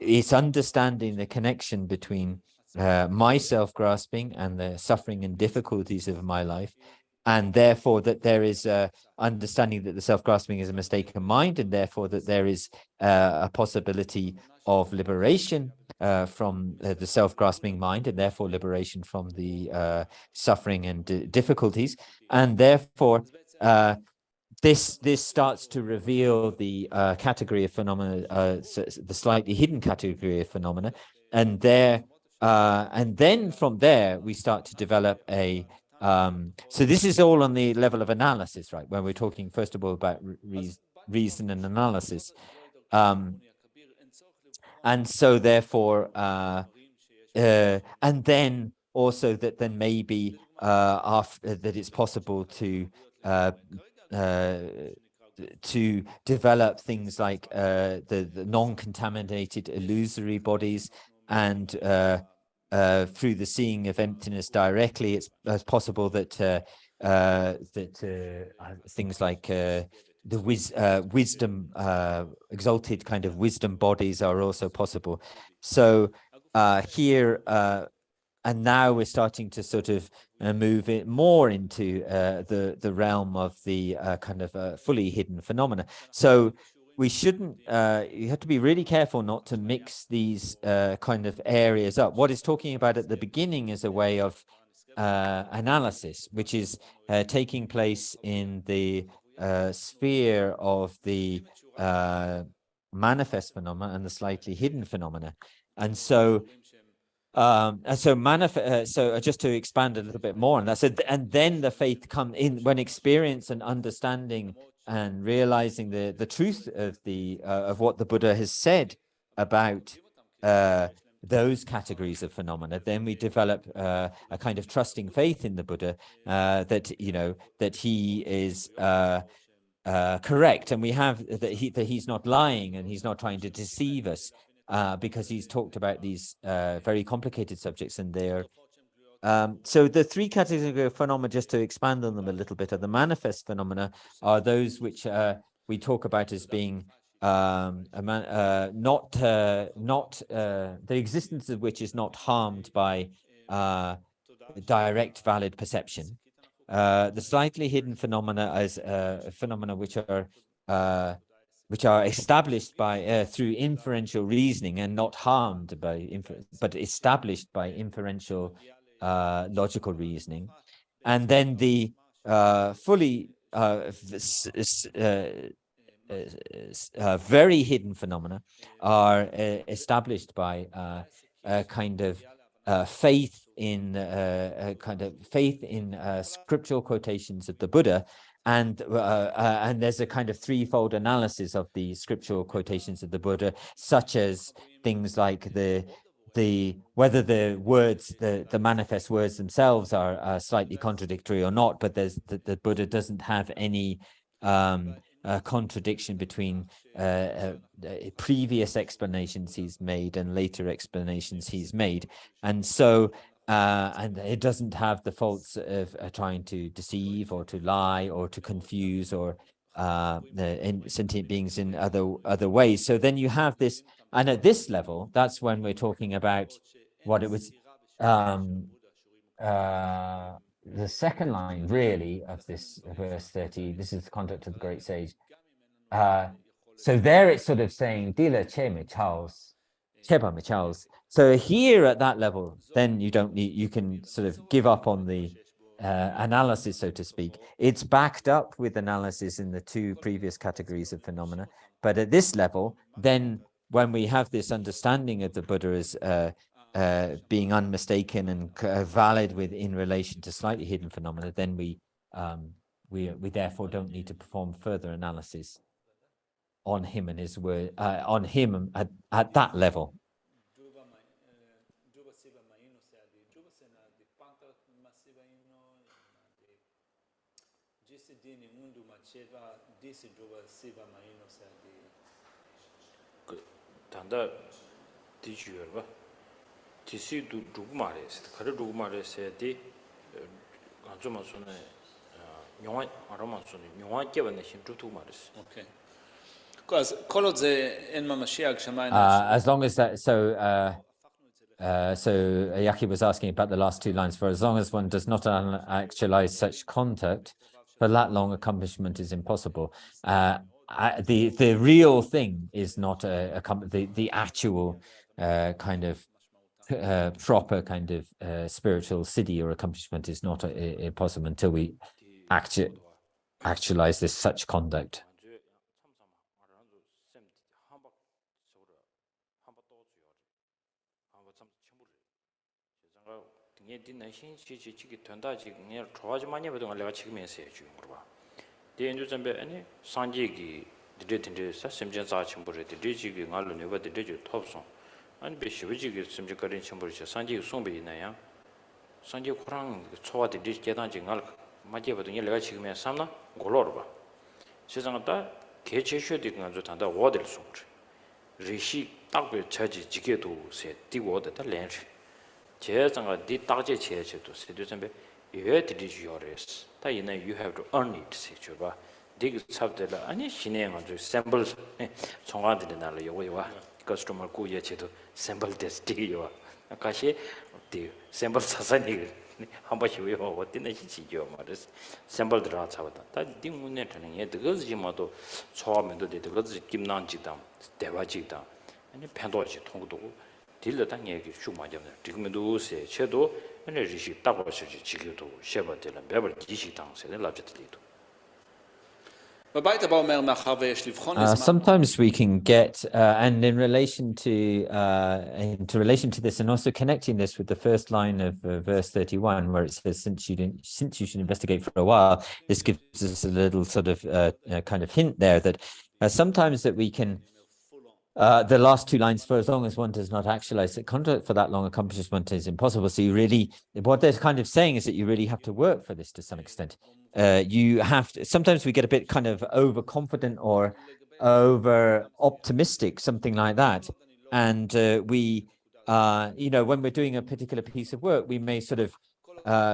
[SPEAKER 3] It's understanding the connection between my self-grasping and the suffering and difficulties of my life, and therefore that there is understanding that the self-grasping is a mistaken mind, and therefore that there is a possibility of liberation from the self-grasping mind, and therefore liberation from the suffering and difficulties, and therefore this starts to reveal the category of phenomena, the slightly hidden category of phenomena, and then from there we start to develop a so this is all on the level of analysis, right? When we're talking first of all about reason and analysis, and so therefore and then also that then maybe after that it's possible to develop things like the non-contaminated illusory bodies, and through the seeing of emptiness directly, it's possible that things like the wisdom, exalted kind of wisdom bodies are also possible. So here, and now we're starting to sort of move it more into the realm of the kind of fully hidden phenomena. So we shouldn't, you have to be really careful not to mix these kind of areas up. What it's talking about at the beginning is a way of analysis, which is taking place in the sphere of the manifest phenomena and the slightly hidden phenomena. And so so just to expand a little bit more on that, so and then the faith come in when experience and understanding and realizing the truth of the of what the Buddha has said about those categories of phenomena, then we develop a kind of trusting faith in the Buddha, that that he is correct, and we have that he's not lying and he's not trying to deceive us, because he's talked about these very complicated subjects, and they're so the three categories of phenomena, just to expand on them a little bit, are the manifest phenomena, are those which we talk about as being not the existence of which is not harmed by direct valid perception. The slightly hidden phenomena as phenomena which are established by through inferential reasoning and not harmed by but established by inferential logical reasoning. And then the fully very hidden phenomena are established by a kind of faith in kind of faith in scriptural quotations of the Buddha, and there's a kind of threefold analysis of the scriptural quotations of the Buddha, such as things like whether the words, the manifest words themselves are slightly contradictory or not, but there's the Buddha doesn't have any contradiction between previous explanations he's made and later explanations he's made, and so and it doesn't have the faults of trying to deceive or to lie or to confuse or sentient beings in other ways. So then you have this, and at this level, that's when we're talking about what it was. The second line, really, of this verse 30, this is the conduct of the great sage. So there it's sort of saying, Dila che me chaos, cheba me chaos. So here at that level, then you don't need, you can sort of give up on the analysis, so to speak. It's backed up with analysis in the two previous categories of phenomena. But at this level, then when we have this understanding of the Buddha as being unmistaken and valid in relation to slightly hidden phenomena, then we therefore don't need to perform further analysis on him and his word, on him at that level.
[SPEAKER 2] 단다 디주얼바 디시도 두구마레스 카르 두구마레스디 간좀만소네 영화 알아만소네 영화 깨봤네 신주 두구마레스.
[SPEAKER 1] אוקיי. אז כל עוד זה אין ממשי הגשמה אין
[SPEAKER 3] As long as that, so Yaki was asking about the last two lines. For as long as one does not actualize such contact, for that long accomplishment is impossible. The real thing is not the actual kind of proper kind of spiritual siddhi or accomplishment is not impossible until we actualize this such conduct.
[SPEAKER 2] 아니 산지기 디데딘데 심전사 첨부를 디데지기 알로 네버 디데지 톱송 아니 베시비지기 심지거린 첨부를 산지 송배 있나요 산지 코랑 초와 디데 계단지 알 맞게거든 얘가 지금에 삼나 골로로 봐 세상다 개체쇼디 간주 단다 워들 송지 리시 딱be 차지 지게도 세 디고다 렌지 제장가 디 딱제 체체도 세도선배 왜 디디지요레스 다 이나 you have to earn it 세주바 dig sabdela 아니 신행 아주 샘플 총아들이 날로 요거요 커스터머 고예체도 샘플 테스트요 아까시 디 샘플 사사니 한 번씩 왜 어디나 시지요 말스 샘플 들어 잡았다 다 딩문에 되는 게 그거지마도 처음에도 되게 그거지 김난지다 대화지다 아니 편도지 통도고 딜러당 얘기 슈마잖아 지금도 세 채도 에너지 따고 싶지 지금도 쉐버들은 매번 지식당 세는 랍제들이도
[SPEAKER 3] sometimes we can get and in relation to this, and also connecting this with the first line of verse 31 where it says since you should investigate for a while, this gives us a little sort of kind of hint there that sometimes that we can the last two lines, for as long as one does not actualize it, conduct for that long accomplishment is impossible. So you really, what they're kind of saying is that you really have to work for this to some extent. You have to, sometimes we get a bit kind of overconfident or over optimistic, something like that. And we, when we're doing a particular piece of work, we may sort of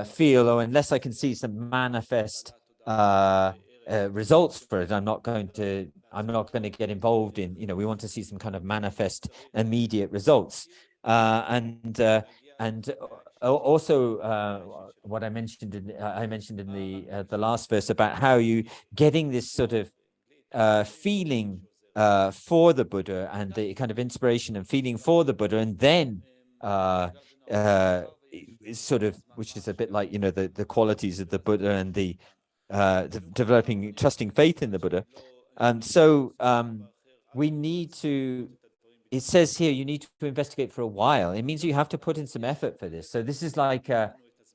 [SPEAKER 3] feel, oh, unless I can see some manifest results for it, I'm not going to get involved in, we want to see some kind of manifest immediate results. And also what I mentioned in the last verse about how you getting this sort of feeling for the Buddha and the kind of inspiration and feeling for the Buddha, and then sort of, which is a bit like, the qualities of the Buddha and the developing trusting faith in the Buddha. And so we need to, it says here you need to investigate for a while. It means you have to put in some effort for this. So this is like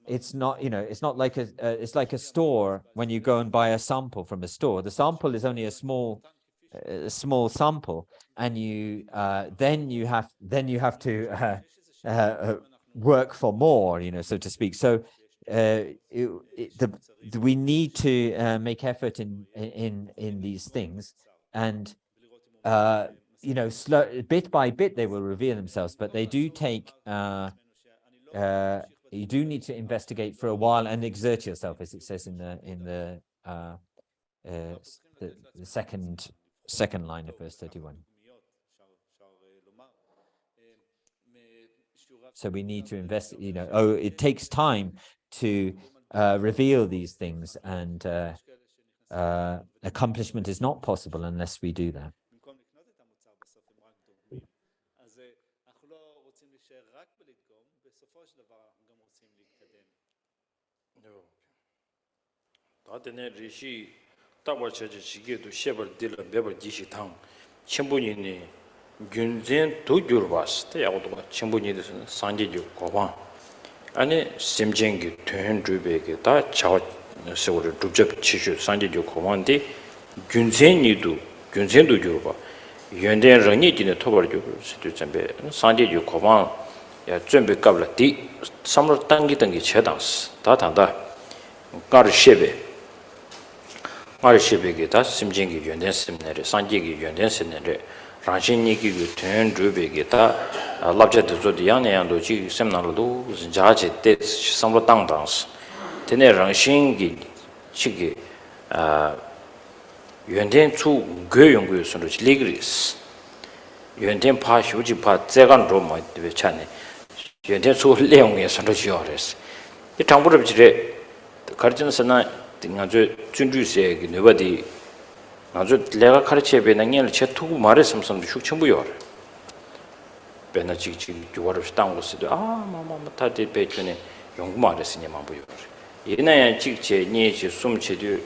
[SPEAKER 3] it's not, it's not like it's like a store when you go and buy a sample from a store. The sample is only a small sample, and you then you have to work for more, so to speak. So we need to make effort in these things, and bit by bit they will reveal themselves, but they do take you do need to investigate for a while and exert yourself, as it says in the second line of verse 31. So we need to invest, it takes time to reveal these things, and accomplishment is not possible unless we do that.
[SPEAKER 2] 다데네 리시 따와체지 지게도 셰벌 딜러 매벌 지시탕 첨분이니 균젠 도주르바스 때야고도 첨분이데서 산지주 고방 아니 심쟁기 된주베게 다 자와 세월을 줍접 치슈 산지주 고방데 균젠도 주르바 연된 런이지네 토벌주 스도 점베 산지주 고방 야 준비 갑라디 삼로 당기 체당스 다 단다 가르셰베 아르시베게다 심쟁기 연된 심내레 산지기 연된 심내레 라신니기 된 주베게다 랍제도 조디 양내양도 지 셈나로도 자제 때 삼로 당당스 데네 랑신기 치기 연된 주 괴용고의 선로 리그리스 연된 파 휴지 파 제간 로마 되차네 연된 주 내용의 선로 지어레스 이 정보를 지레 가르치는서나 아주 준주세기 너버디 아주 내가 가르쳐 배낭을 제투고 말했으면 슉청부여 배나 지금 조화를 땅으로서도 마마마타데 배전에 연구 말했으니 마부여 얘네야 직제 니지 숨치도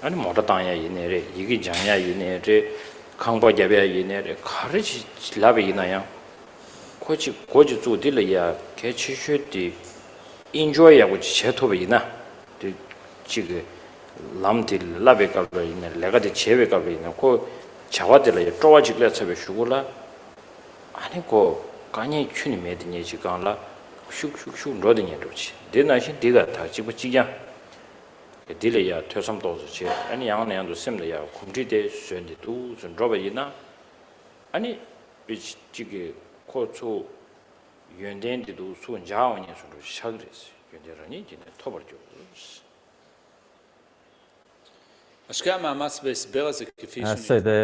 [SPEAKER 2] 아니 뭐다 당야 얘네래 이게 장야 얘네래 강바잡야 얘네래 가르치 라베 이나야 고지 주딜이야 개치셔디 인조야고 제토베이나 지금 람딜 라베가로 있네 레가데 제베가로 있네 고 자와들에 쪼와지글에 쳐베 슈고라 아니고 간이 춘이 메드니 지간라 슉슉슉 로드니 로치 데나신 데가 다 지고 지야 딜이야 퇴섬도서 제 아니 양내양도 셈려야 kum지데 쇠니도 좀 로베이나 아니 지게 코초 연된데도 손자원이 손으로 샤그레스 연대라니 진짜 토벌죠
[SPEAKER 1] So
[SPEAKER 3] the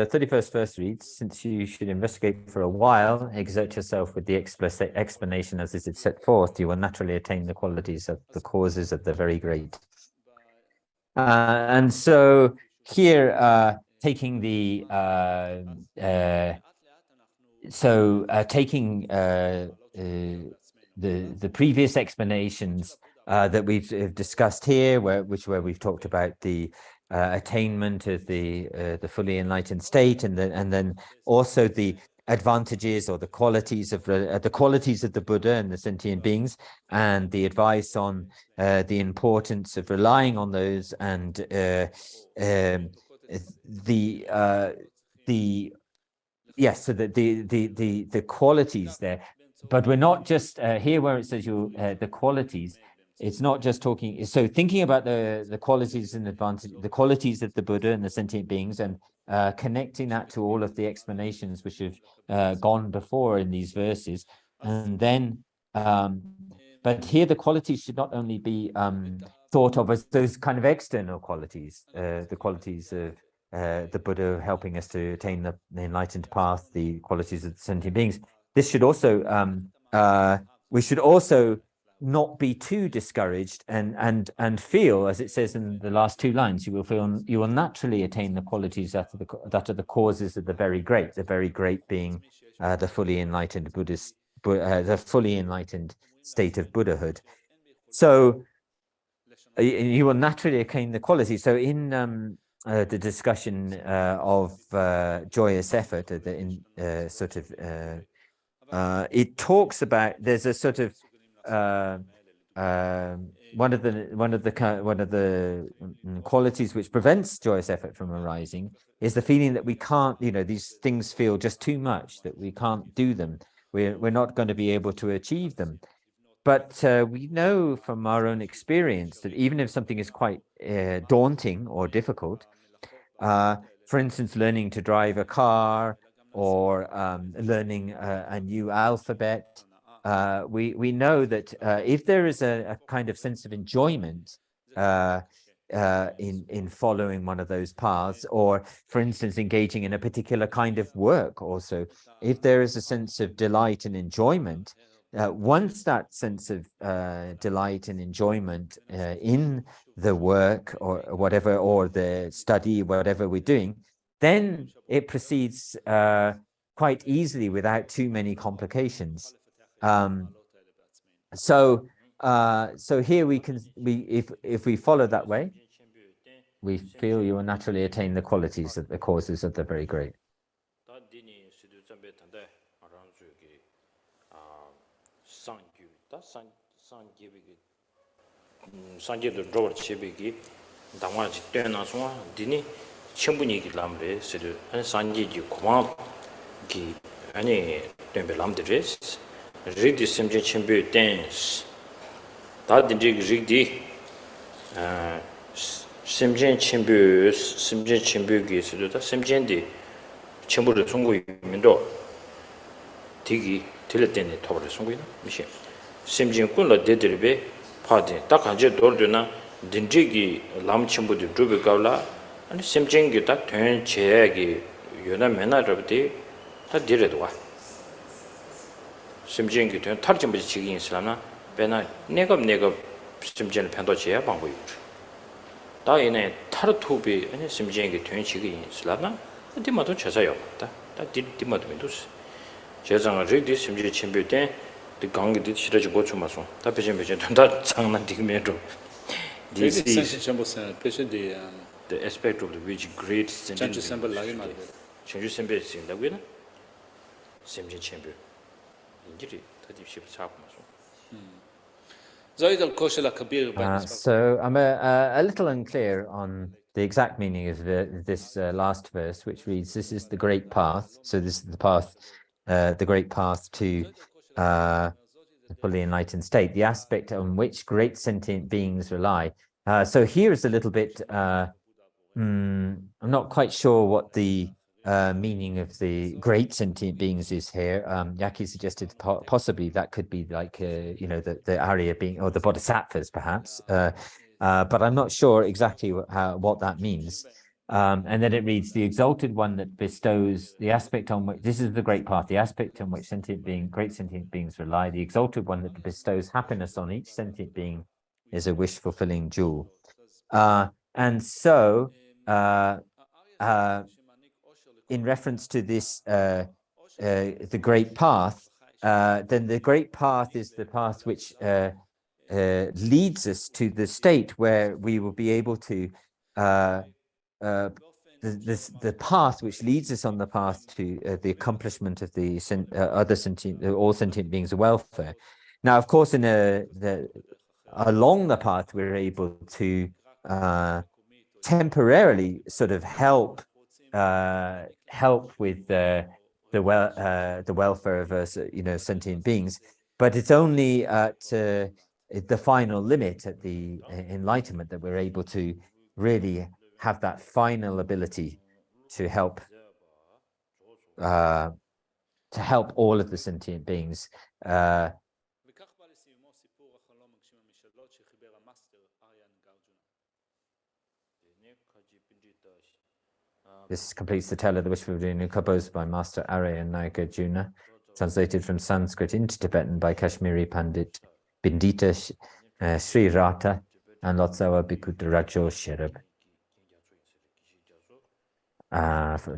[SPEAKER 3] 31st verse reads, since you should investigate for a while, exert yourself with the explicit explanation as is set forth, you will naturally attain the qualities of the causes of the very great. And so here, taking the previous explanations that we've discussed here, where we've talked about the attainment of the fully enlightened state, and then also the advantages or the qualities of the Buddha and the sentient beings, and the advice on the importance of relying on those, and the qualities there. But we're not just here where it says the qualities. It's not just talking. So thinking about the qualities and advantage, the qualities of the Buddha and the sentient beings, and connecting that to all of the explanations which have gone before in these verses, and then. But here the qualities should not only be thought of as those kind of external qualities, the qualities of the Buddha helping us to attain the enlightened path, the qualities of the sentient beings. This should also we should also not be too discouraged and feel, as it says in the last two lines, you will naturally attain the qualities that are the causes of the very great being the fully enlightened Buddhist, the fully enlightened state of Buddhahood. So you will naturally attain the qualities. So in the discussion of joyous effort, it talks about, there's a sort of one of the qualities which prevents joyous effort from arising is the feeling that we can't, these things feel just too much, that we can't do them. We're not going to be able to achieve them. But we know from our own experience that even if something is quite daunting or difficult, for instance, learning to drive a car or learning a new alphabet, we know that if there is a kind of sense of enjoyment in following one of those paths, or for instance, engaging in a particular kind of work also, if there is a sense of delight and enjoyment, once that sense of delight and enjoyment in the work or whatever, or the study, whatever we're doing, then it proceeds quite easily without too many complications. So here if we follow that way, we feel you will naturally attain the qualities of the causes of the very great.
[SPEAKER 2] Rigdi simje chimbu dance. That the rigdi simje chimbu gi so da simje di chimbu de songo yindo digi tileten tobre songo yin mishi simje kun la dedirbe pade ta kanje dorduna dinjigi lam chimbu de drube gawla ani simje gi ta tön chegi yona mena rabdi ta diredwa 심진기 된 탈진부 지기 있으나 배나 내가 심진을 편도지야 방법이 있죠. 다이네 타르투비 아니 심진기 된 지기 있으나 어디마도 제사요. 다 디마도 민도스. 제장을 리디 심진 침비 때 강기도 싫어지 못 참아서 다 배전 다 장난 디면로
[SPEAKER 1] this is the
[SPEAKER 2] aspect of the which great sentient
[SPEAKER 1] Tsenshab Serkong
[SPEAKER 2] Rinpoche 심진 침비
[SPEAKER 3] So I'm a little unclear on the exact meaning of this last verse, which reads, "This is the great path." So this is the path, the great path to the fully enlightened state, the aspect on which great sentient beings rely. So here is a little bit. I'm not quite sure what the meaning of the great sentient beings is here. Yaki suggested possibly that could be like the Arya being, or the bodhisattvas perhaps, but I'm not sure exactly what that means. And then it reads, "The exalted one that bestows the aspect on which," this is the great path, "the aspect on which great sentient beings rely, the exalted one that bestows happiness on each sentient being is a wish-fulfilling jewel." And so in reference to this, the great path, then the great path is the path which leads us to the state where we will be able to, the path which leads us on the path to the accomplishment of the all sentient beings' welfare. Now, of course, along the path, we're able to temporarily sort of help with the welfare of sentient beings, but it's only at the final limit, at the enlightenment, that we're able to really have that final ability to help all of the sentient beings. This completes the tale of the wish-fulfilling composed by Master Arya and Nagarjuna, translated from Sanskrit into Tibetan by Kashmiri Pandit Bindita Sri Rata and Lotsawa Bhikkhu Rajo Sherab.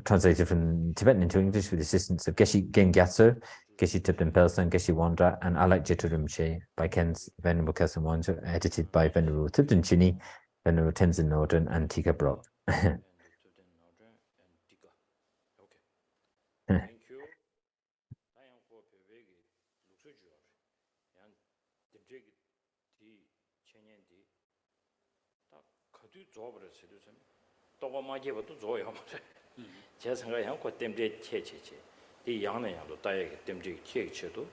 [SPEAKER 3] Translated from Tibetan into English with the assistance of Geshe Gengyatso, Geshe Tupten Pelson, Geshe Wandra, and Alak Jetu Rinpoche by Ken's Venerable Kelson Wandra, edited by Venerable Tupten Chini, Venerable Tenzin Norden, and Tika Brock.
[SPEAKER 2] 그도 줘버려 세도선 또가 마제부터 줘야 말이야 제 생각에 그 때문에 체체체 이 양의 양도 다에 때문에 체체도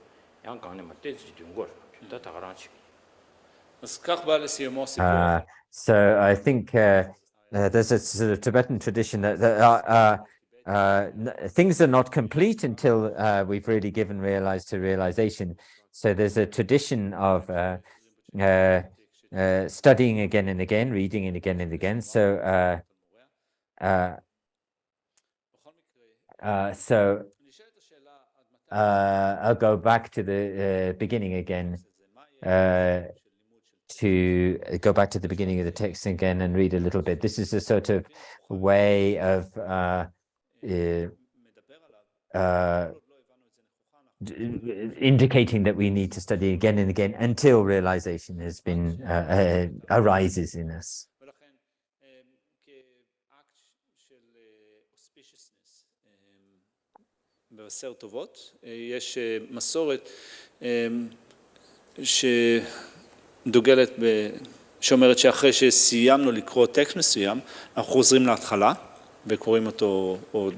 [SPEAKER 2] 양 강에만 떼지 된 거. 다 가라치.
[SPEAKER 1] אז כך בא לסיומו סיפור.
[SPEAKER 3] So I think there's a sort of Tibetan tradition that things are not complete until we've really given to realization. So there's a tradition of studying again and again, reading it again and again. So I'll go back to the beginning again. To go back to the beginning of the text again and read a little bit. This is a sort of way of indicating that we need to study again and again until realization has been arises in us.
[SPEAKER 1] בבשר טובות יש מסורת דוגלת שאומרת שאחרי שסיימנו לקרוא טקסט מסוים, אנחנו חוזרים להתחלה וקוראים אותו, או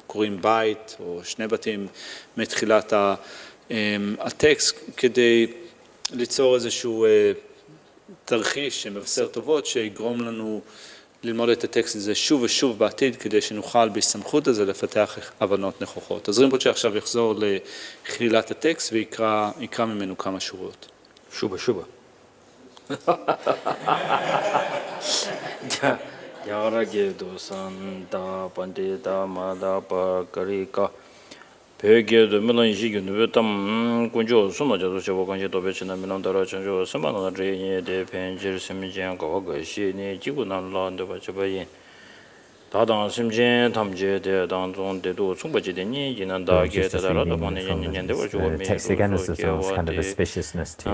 [SPEAKER 1] קוראים בית או שני בתים מתחילת הטקסט, כדי ליצור איזשהו תרחיש שמבשר טובות שיגרום לנו ללמוד את הטקסט הזה שוב ושוב בעתיד, כדי שנוכל בסמכות הזה לפתח הבנות נכוחות. אז רימפוצ'ה עכשיו יחזור לתחילת הטקסט ויקרא ממנו כמה שורות.
[SPEAKER 2] שובה. 야라게도 산다 반데다 마다 바가리카 베게도 밀런 시기는 왜땀 군조 소노자도 저거 관계 도배치나 밀런다라 전조 선만나 제니에 펜질 심지한 거가 시니 지구 난란도 버쳐봐yin 다당 심진 탐제대 당종대도 충분지되니 지난다게 대다라도 보내는데 버주고
[SPEAKER 3] text again is kind of auspiciousness to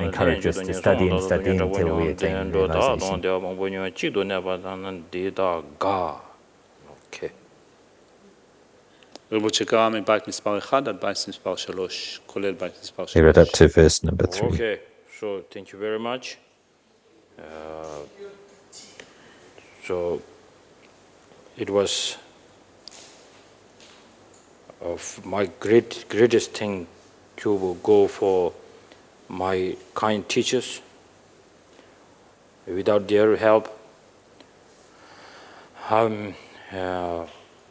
[SPEAKER 3] encourage us to study until we attain realization.
[SPEAKER 2] Okay.
[SPEAKER 1] רימפוצ'ה קרא מבית מספר 1 עד בית מספר 3, כולל בית מספר 3.
[SPEAKER 3] He read up to verse number 3.
[SPEAKER 2] Okay, so thank you very much. So it was of my greatest thing to go for my kind teachers. Without their help, I'm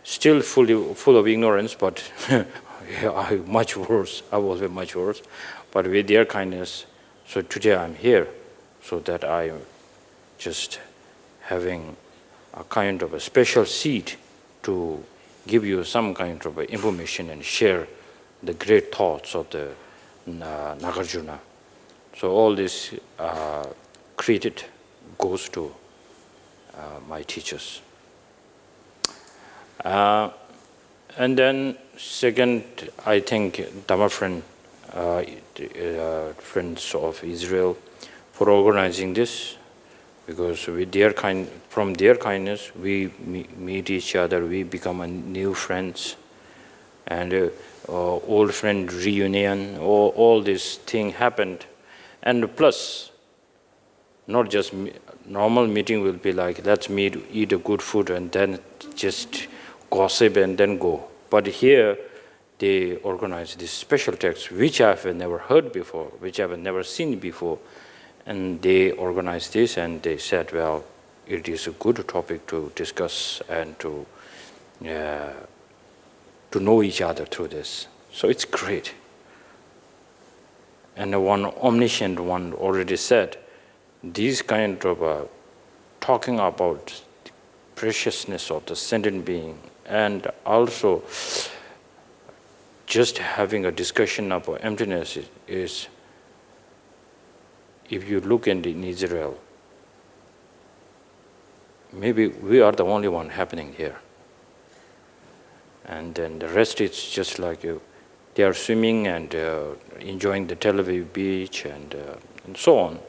[SPEAKER 2] still full of ignorance, but much worse. I was much worse, but with their kindness. So today I'm here, so that I'm just having a kind of a special seed to give you some kind of information and share the great thoughts of the Nagarjuna. So all this credit goes to my teachers. And then second, I thank Dhamma friends of Israel for organizing this, because with from their kindness, we meet each other, we become a new friends, and old friend reunion, all this thing happened. And plus, not just normal meeting will be like, let's meet, eat a good food, and then just gossip and then go. But here, they organize this special text, which I've never heard before, which I've never seen before. And they organized this, and they said, well, it is a good topic to discuss and to know each other through this. So it's great. And the one omniscient one already said, these kind of talking about the preciousness of the sentient being, and also just having a discussion about emptiness is if you look in Israel, maybe we are the only one happening here. And then the rest is just like they are swimming and enjoying the Tel Aviv beach and so on.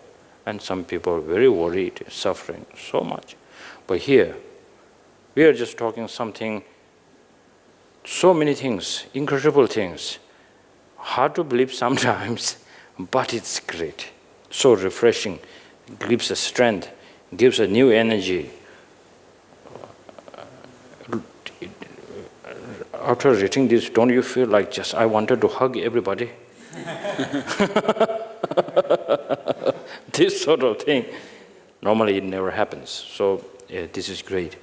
[SPEAKER 2] And some people are very worried, suffering so much. But here, we are just talking something, so many things, incredible things. Hard to believe sometimes, but it's great. So refreshing, gives us strength, gives a new energy. After reading this, don't you feel like just I wanted to hug everybody? This sort of thing. Normally it never happens. So this is great.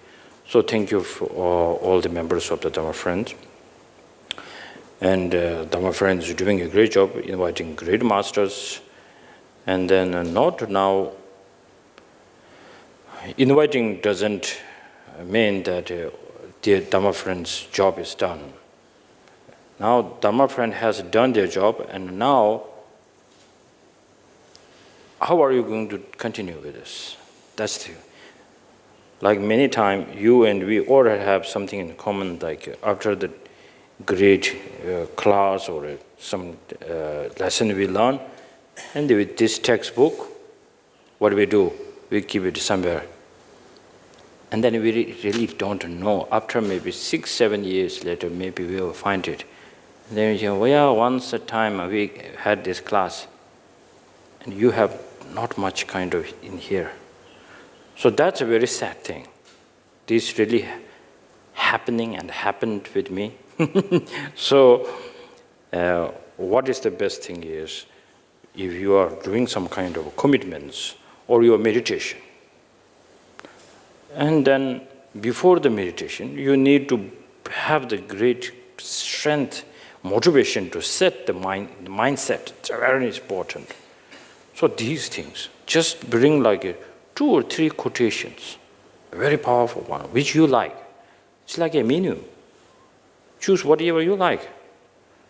[SPEAKER 2] So thank you for all the members of the Dharma Friends. And Dharma Friends are doing a great job inviting great masters. And then not now, inviting doesn't mean that the Dharma Friends' job is done. Now Dharma Friend has done their job, and now how are you going to continue with this? That's the, like many times you and we all have something in common, like after the great class or some lesson we learn, and with this textbook, what do? We keep it somewhere. And then we really don't know. After maybe 6-7 years later, maybe we will find it. And then we say, well, yeah, once a time we had this class, and you have not much kind of in here. So that's a very sad thing. This really happening and happened with me. So what is the best thing is, if you are doing some kind of commitments or your meditation, and then before the meditation, you need to have the great strength, motivation to set the mindset. It's very important. So these things, just bring like 2 or 3 quotations, a very powerful one, which you like. It's like a menu. Choose whatever you like.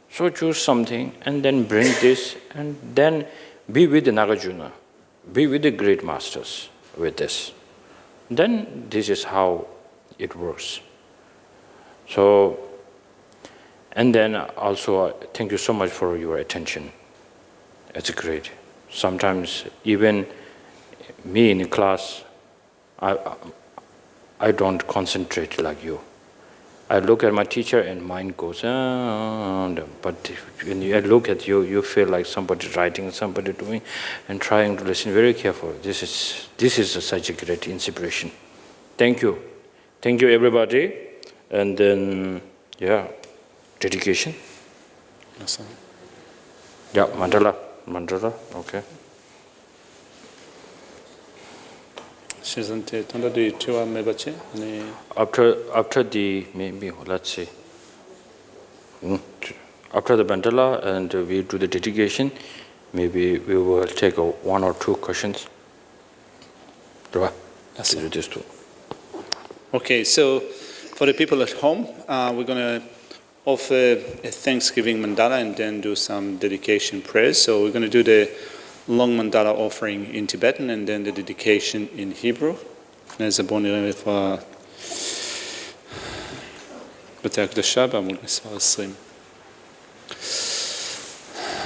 [SPEAKER 2] So choose something and then bring this, and then be with the Nagarjuna, be with the great masters with this. Then this is how it works. So, and then also thank you so much for your attention. It's great. Sometimes even me in class, I don't concentrate like you. I look at my teacher and mind goes, but when I look at you, you feel like somebody writing, somebody doing, and trying to listen very carefully. This is such a great inspiration. Thank you. Thank you, everybody. And then, yeah, dedication.
[SPEAKER 1] Awesome.
[SPEAKER 2] Yeah, mandala, okay.
[SPEAKER 1] Shizante, tanda di chua mebache?
[SPEAKER 2] After the, maybe, let's see. After the mandala and we do the dedication, maybe we will take 1 or 2 questions.
[SPEAKER 1] Okay, so for the people at home, we're going to offer a Thanksgiving mandala and then do some dedication prayers. So we're going to do the long mandala offering in Tibetan and then the dedication in Hebrew.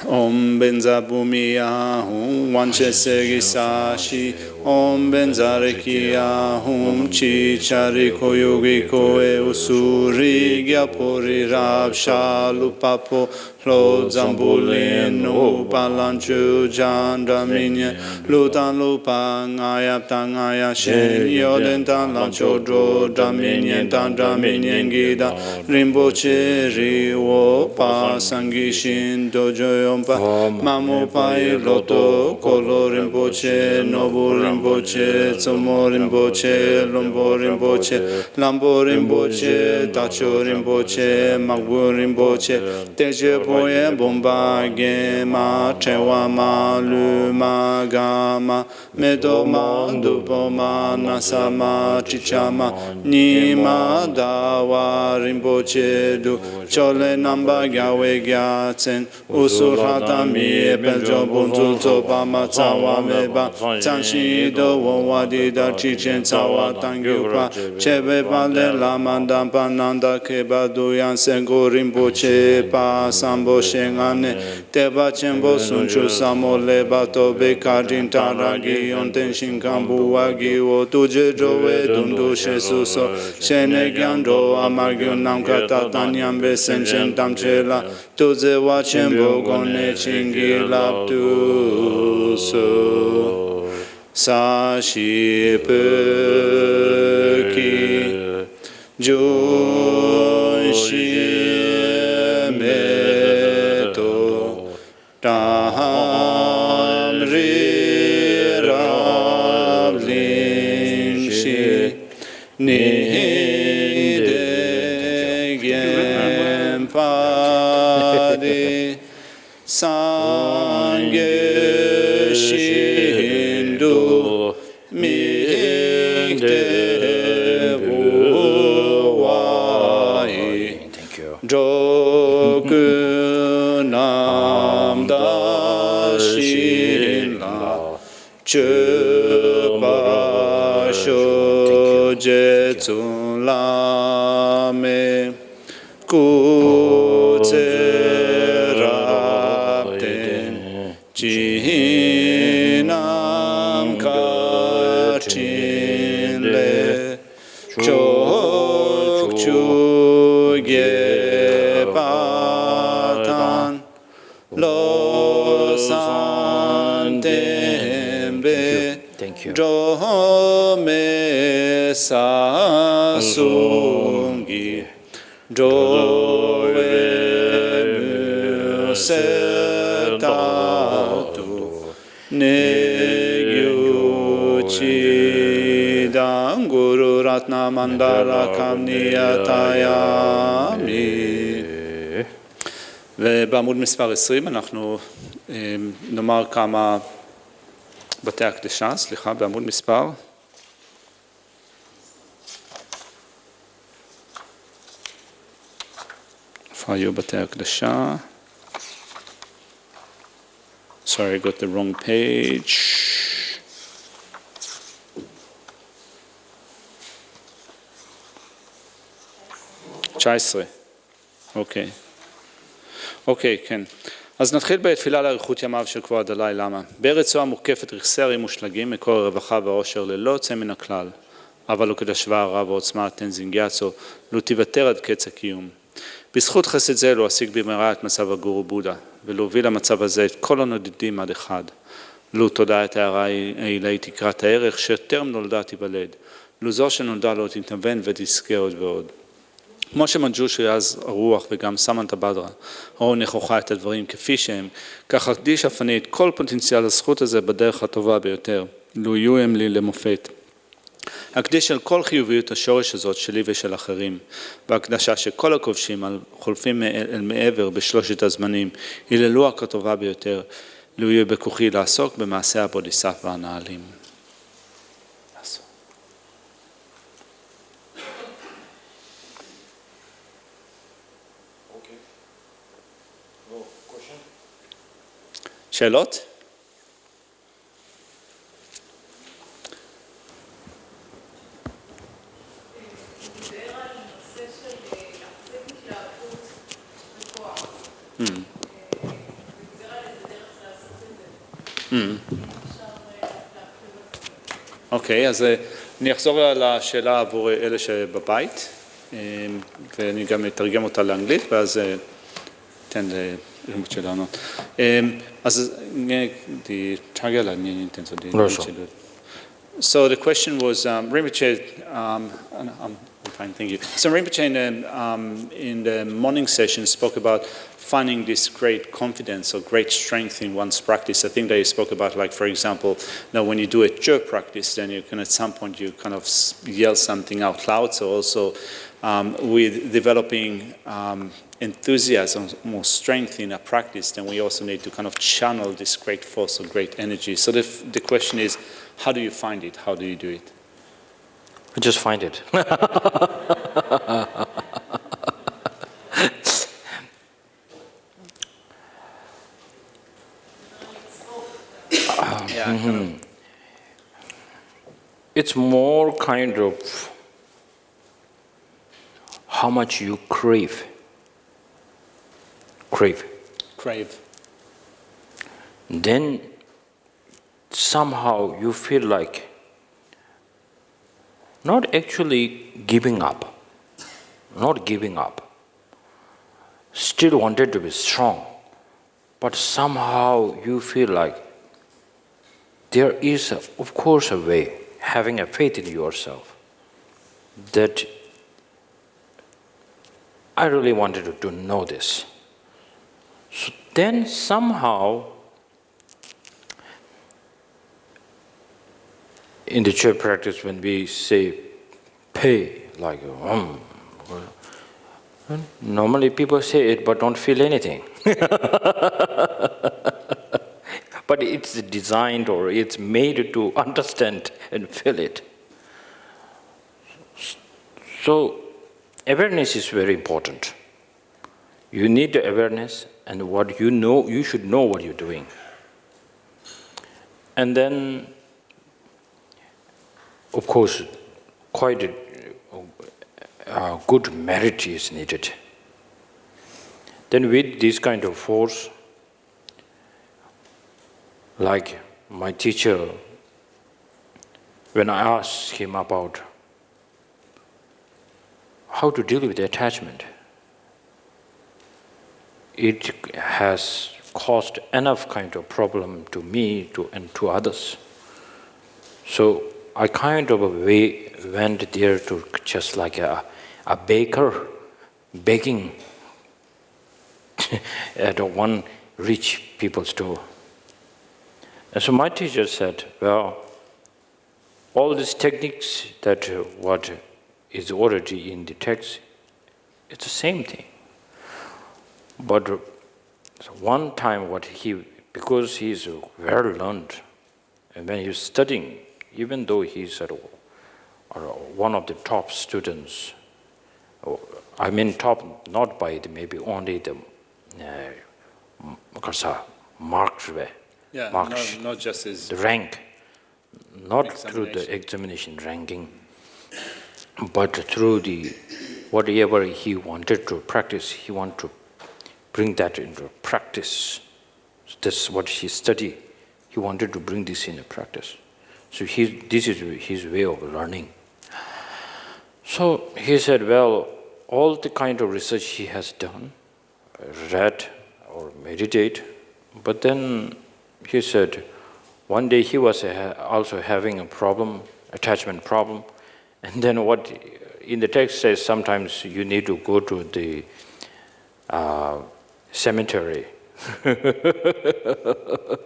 [SPEAKER 1] Om benza bumia hum wanche segi sashi Om benza rekia hum chi chari koyogi koe usuri gyapori rab shalu papo lo zambulin no balanchu janda minye lutan lupang ayap tangaya shen yoden tan lancho dro daminyen tan daminyen gida rinpoche riwo pa sangishin dojo Mamu pai loto kolo rinpoche, nobu rinpoche, tsomo rinpoche, lombo rinpoche, lambo rinpoche, tacho rinpoche, magbu rinpoche, teje poye bomba gema, chewa ma lu ma gama, medo ma dupo ma nasama chichama, nima dawa rinpoche du, chole namba gyawe gyatsen, usur Hatami Beljo Bunzu Zoba Matsawa Meba Tanshi Do Wadi Da Chichen Tsawa Tangyupa Chebe Bale Lamanda Pananda Keba Duyan Sengo Rinpoche Pa Sambo Shengane Teba Chembo Sunchu Samo Leba Tobe Kardin Taragi Yonten Shinkambu Wagi O Tuje Jowe Dundu Shesuso Shene Gyando Amargyo Namkata Tanyambe Sentient Tamchela Tuze Wachembo Gone Chingi Laptu So Sashi Perki Joshi Meto Tamri Ravlinshi Nidegem Padi Sangye Shindu Mikte Buwai Joku Nam Dashin La Chupa Shojetsun Lame Kutserapten Jinam Kachinle Chokchu Gepatan Lo Santembe
[SPEAKER 2] Thank you.
[SPEAKER 1] Jome Sasungi Jove Musetatu Negyuchi Danguru Ratna Mandala Kamniyatayami. ובעמוד מספר 20 אנחנו נאמר כמה בתי הקדשה, סליחה, בעמוד מספר. איפה היו בתי הקדשה? Sorry, I got the wrong page. אוקיי. אוקיי, כן. אז נתחיל בתפילה לאריכות ימיו של כבוד הדלאי למה. בארץ זו המוקפת רכסי הרים מושלגים, מקור הרווחה והעושר ללא יוצא מן הכלל. אבל לא כדשווה הרע ועוצמה תנזינגיאצו, לא תיוותר עד קץ הקיום. בזכות חסד זה לא אשיג במהרה את מצב הגורו בודה, ולהוביל למצב הזה את כל הנודדים עד אחד. לו תודעה את ההערה העילאית תקרת הערך, שטרם נולדה תיוולד. לו זו שנולדה לא תתנוון ותזכה עוד ועוד. כמו שמנג'ושי אז הרוח וגם סמנטה בדרה ראו נכוחה את הדברים כפי שהם, כך הקדיש אף אני את כל פוטנציאל הזכות הזה בדרך הטובה ביותר, לו יהיו הם לי למופת. הקדיש על כל חיוביות השורש הזאת שלי ושל אחרים, והקדשה שכל הכובשים חולפים אל מעבר בשלושת הזמנים, היללו הכתובה ביותר, לו יהיו בכוחי לעסוק במעשה הבודיסטווה הנעלים. שאלות? אוקיי, אז אני אחזור על השאלה עבור אלה שבבית, ואני גם אתרגם אותה לאנגלית, ואז תן לרימפוצ'ה לענות. אז תרגל אני אתן זאת. So the question was, Rinpoche, I'm fine, thank you. So Rinpoche in the morning session spoke about finding this great confidence or great strength in one's practice. I think they spoke about, like, for example, now when you do a jerk practice, then you can at some point you kind of yell something out loud. So also with developing enthusiasm or strength in a practice, then we also need to kind of channel this great force or great energy. So the question is, how do you find it? How do you do it?
[SPEAKER 2] I just find it. It's more kind of how much you crave. Then somehow you feel like not actually giving up, still wanted to be strong, but somehow you feel like there is, of course, a way, having a faith in yourself, that I really wanted to know this. So then somehow, in the church practice, when we say pay, like normally people say it but don't feel anything. But it's designed or it's made to understand and feel it. So awareness is very important. You need the awareness, and what you know, you should know what you're doing. And then, of course, quite a good merit is needed. Then with this kind of force, like my teacher, when I asked him about how to deal with attachment, it has caused enough kind of problem to me and to others. So I kind of went there to just like a baker baking at one rich people's store. And so my teacher said, well, all these techniques that what is already in the text, it's the same thing. But one time because he's very learned, and when he's studying, even though he's one of the top students, I mean top not by maybe only the marks,
[SPEAKER 1] not just his
[SPEAKER 2] the rank, not through the examination ranking, but through the whatever he wanted to practice, he wanted to bring that into practice. That's what he studied. He wanted to bring this into practice. So this is his way of learning. So he said, well, all the kind of research he has done, read or meditate, but then he said, one day he was also having a problem, attachment problem, and then what in the text says sometimes you need to go to the cemetery, the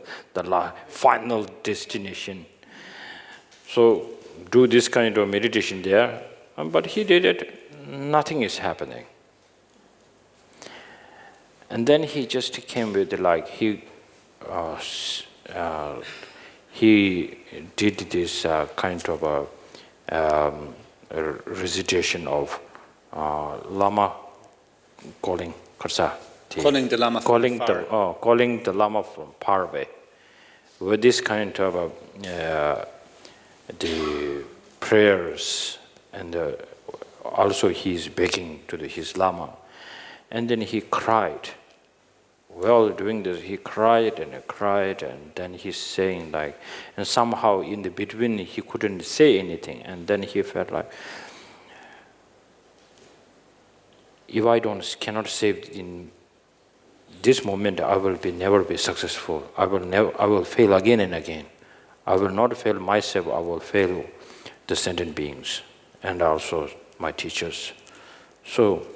[SPEAKER 2] final destination. So do this kind of meditation there, but he did it, nothing is happening. And then he just came with he did this kind of a recitation of Lama calling Karsa.
[SPEAKER 1] Calling the Lama from far.
[SPEAKER 2] Calling the Lama from far away. With this kind of the prayers, and also he's begging to his Lama. And then he cried. While doing this, he cried, and then he's saying and somehow in the between he couldn't say anything, and then he felt like, if I cannot save in this moment, I will never be successful. I will fail again and again. I will not fail myself. I will fail the sentient beings and also my teachers. So,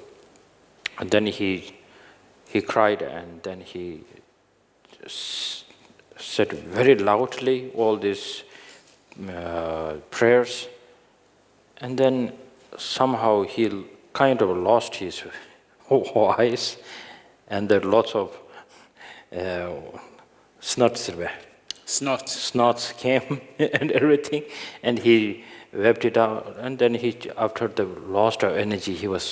[SPEAKER 2] and then he cried, and then he said very loudly all these prayers, and then somehow he kind of lost his voice, and there are lots of snots came and everything, and he wept it out, and then after the loss of energy, he was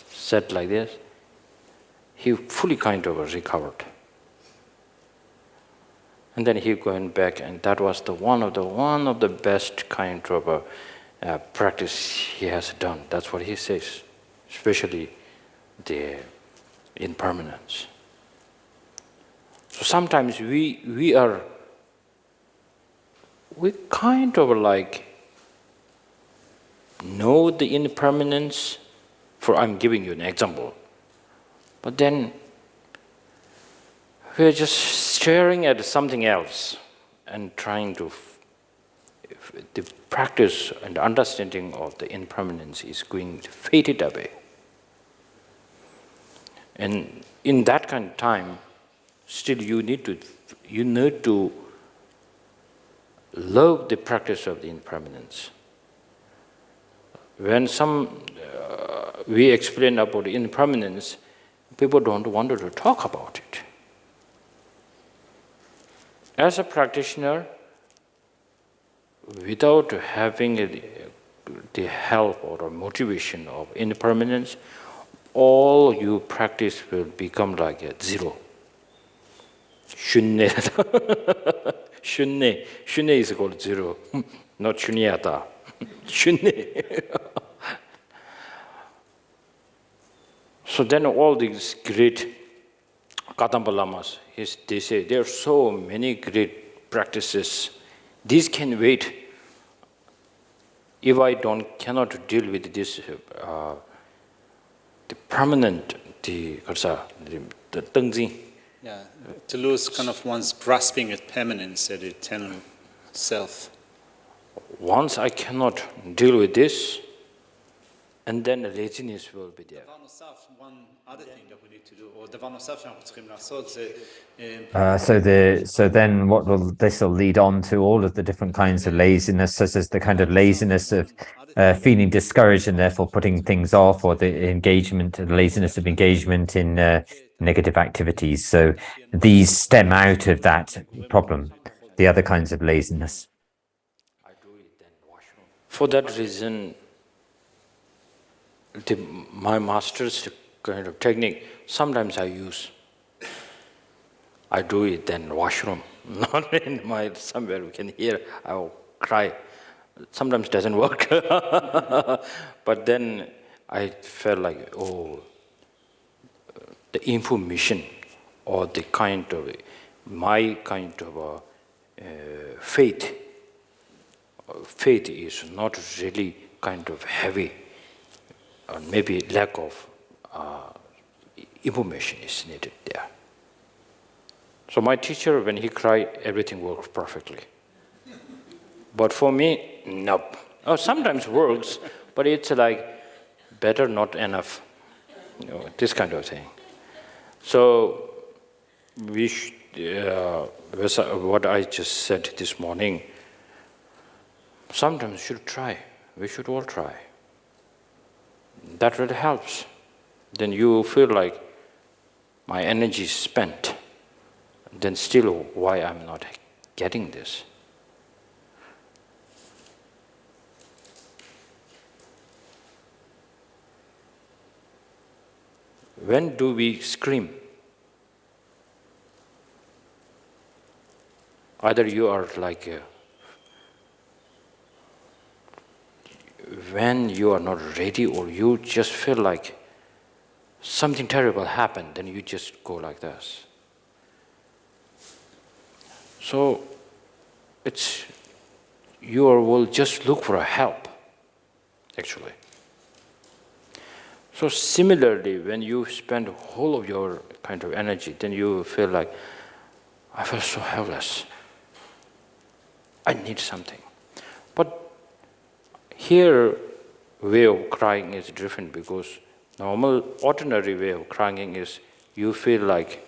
[SPEAKER 2] said like this. He fully kind of recovered. And then he going back, and that was one of the best kind of practice he has done. That's what he says, especially the impermanence. So sometimes we kind of know the impermanence. I'm giving you an example. But then we're just staring at something else and trying to the practice and understanding of the impermanence is going to fade it away. And in that kind of time, still you need to love the practice of the impermanence. When we explain about impermanence, people don't want to talk about it. As a practitioner, without having the help or motivation of impermanence, all you practice will become like a zero. Shunne. Shunne is called zero, not shunyata. Shunne. So then all these great Kadamba Lamas, they say there are so many great practices. These can wait. If I cannot deal with this, the permanent, the tengzi.
[SPEAKER 1] Yeah, to lose kind of one's grasping at permanence, at eternal self.
[SPEAKER 2] Once I cannot deal with this, and then laziness will be there.
[SPEAKER 1] One other thing that we need to do, or דבר נוסף שאנחנו צריכים לעשות זה...
[SPEAKER 3] So then what will this will lead on to all of the different kinds of laziness, such as the kind of laziness of feeling discouraged and therefore putting things off, or the laziness of engagement in negative activities. So these stem out of that problem, the other kinds of laziness.
[SPEAKER 2] For that reason, my master's kind of technique, sometimes I use. I do it then washroom, not in my somewhere we can hear, I will cry. Sometimes it doesn't work. But then I felt like, the information or the kind of, my kind of faith is not really kind of heavy, or maybe lack of information is needed there. So my teacher, when he cried, everything works perfectly. But for me, nope. Oh, sometimes works, but it's like better, not enough. This kind of thing. So what I just said this morning, sometimes we should try. We should all try. That really helps. Then you feel like my energy is spent. Then still, why I'm not getting this? When do we scream? Either you are like when you are not ready, or you just feel like something terrible happened, then you just go like this. So you will just look for help, actually. So similarly, when you spend whole of your kind of energy, then you feel like, I feel so helpless. I need something. But here, way of crying is different, because normal, ordinary way of crying is you feel like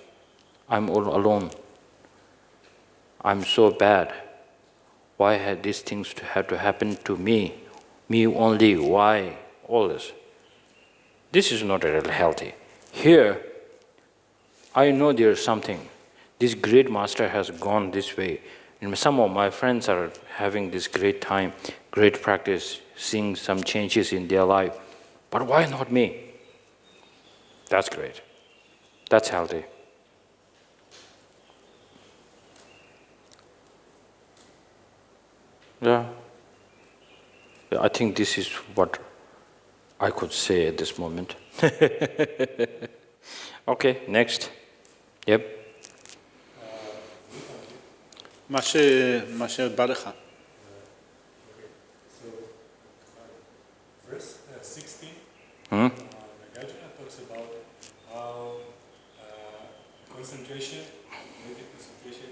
[SPEAKER 2] I'm all alone. I'm so bad. Why had these things have to happen to me? Me only, why? All this. This is not really healthy. Here, I know there is something. This great master has gone this way. And some of my friends are having this great time, great practice, seeing some changes in their life. But why not me? That's great. That's healthy. Yeah. I think this is what I could say at this moment. Okay, next. Yep.
[SPEAKER 1] מה שבא לך.
[SPEAKER 4] Verse 16,
[SPEAKER 2] Hmm?
[SPEAKER 4] Nagarjuna talks about how concentration, negative concentration,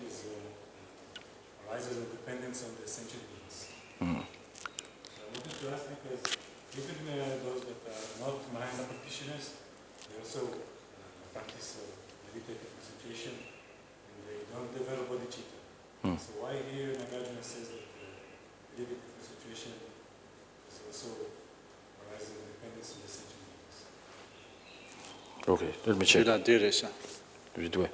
[SPEAKER 4] arises in dependence on the sentient beings. I wanted to ask because even those that are not Mahayana practitioners, they also practice meditative concentration and they don't develop bodhicitta. So why here Nagarjuna says that meditative concentration is also arising independence of the sentient beings?
[SPEAKER 2] Okay, let me check.
[SPEAKER 1] Shila Diresha.
[SPEAKER 2] Do it.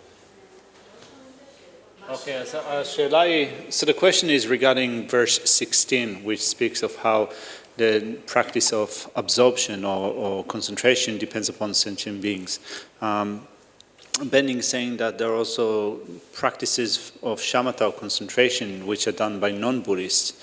[SPEAKER 1] Okay, so the question is regarding verse 16, which speaks of how the practice of absorption or concentration depends upon sentient beings. Benning is saying that there are also practices of shamatha or concentration which are done by non-Buddhists,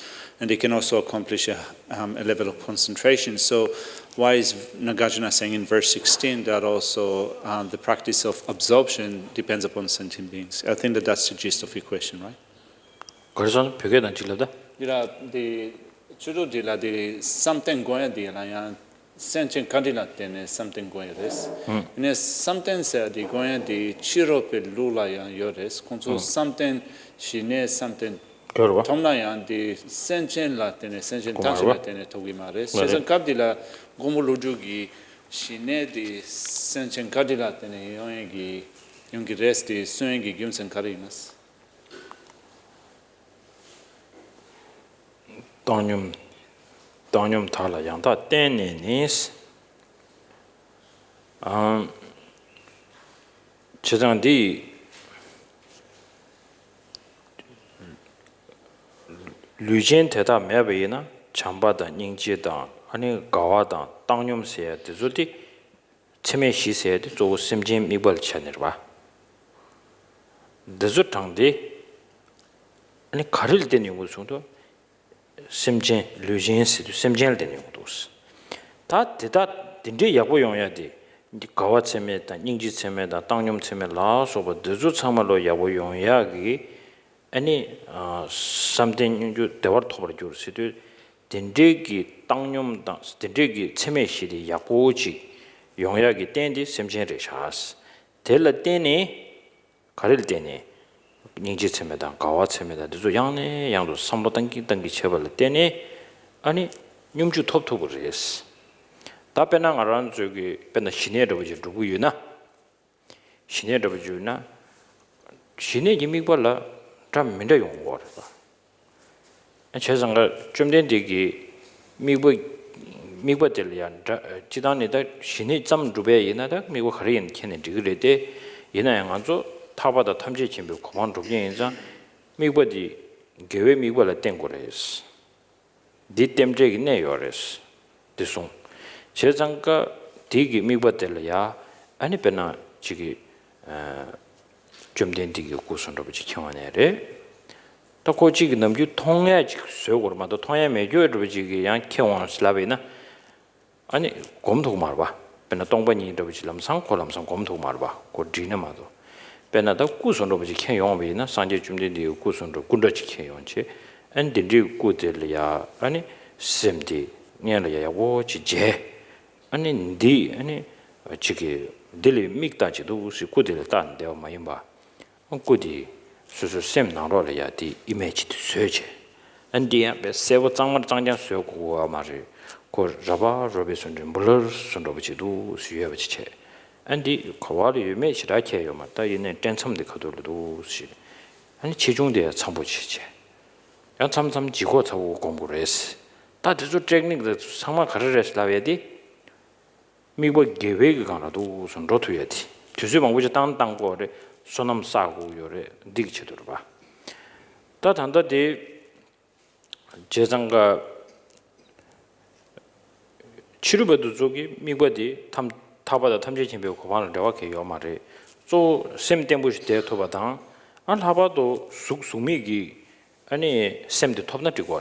[SPEAKER 1] and they can also accomplish a level of concentration. So why is Nagarjuna saying in verse 16 that also the practice of absorption depends upon sentient beings? I think that's the gist of your question, right?
[SPEAKER 2] 그래서 벽에 던질려다.
[SPEAKER 1] The 주로 the something going the sentient candidate then something going this. And something said the going the chirope lula yores, conso something shine something
[SPEAKER 2] 그러봐.
[SPEAKER 1] tomnayan the sentient latin sentient tangilatin to gimares. Season capdila gomulujugi shine the sentient candidate yongi yongi rest the swingi gimsen karinas.
[SPEAKER 2] 당념 탈라 양다 떼네니스 제장디 류젠 대다 매베이나 참바다 닝지다 아니 가와다 당념세야 되조디 체메 시세야 조 심진 미벌 채너봐 되조탕디 아니 가릴 때 연구소도 심진 류진스 심진을 되는 것도스 다 대다 딘데 야고 용야디 이 가와체메다 닝지체메다 당념체메 라소버 드주 참말로 야고 용야기 아니 something 주 대화를 토벌 줄시도 딘데기 당념다 딘데기 체메시리 야고지 용야기 땐디 심진을 샤스 델라 땐이 가릴 때네 닝지체메다 가와체메다 드주 양네 양도 삼로 당기 쳐벌 때네 아니 뇽주 톱톱을 했어 답변한 알아는 저기 변다 신혜로지 누구유나 신혜로지나 신혜 이미벌라 좀 민다 용거다 제상가 좀 된디기 미국들이야 지단에다 신혜 점 루베 이나다 미국 거리엔 캔네 디그레데 이나양아조 타바다 탐지 침비 고만 루비엔자 미국이 개외 미국을 땡 거래스 디 템제기 내요레스 디송 제장가 디기 미국들이야 아니 변나 지기 좀 된디기 고선로 비치 경원에래 또 고지기 넘주 통해 속으로마도 통해 매교를 비지기 양 경원 슬라베나 아니 곰도 말봐 변나 동번이 비지 람상 콜람상 곰도 말봐 고지나마도 변나다 고선로 비치 경원이나 산제 좀 된디 고선로 군더치 경원치 안디디 고들이야 아니 셈디 냐려야 고지제 아니 디 아니 지기 딜리 믹다지도 우시 고들 딴데요 마임바 고디 수수 셈 나로려야 디 이미지도 söje 안디야 베세고 장만 장장 sö고 말이 고 라바 로베슨데 물러 선로비지도 수여비체 안디 거와리 이미지라케요 맞다 이네 땡참데 거들도 시 아니 지중대 참보치체 야 참참 지고 차고 공부를 했어 다들 테크닉도 상마 가르레스 라베디 미국 계획이 가나도 우선 로트야지 주주 방법이 땅땅고래 소남 싸고 요래 디기체도록 봐. 다 단다디 제장가 치료받도 저기 미국이 타바다 탐지 진배 고반을 내와게 요 말에 저 셈템부시 대토바당 안 하바도 숙수미기 아니 셈데 톱나 뛰고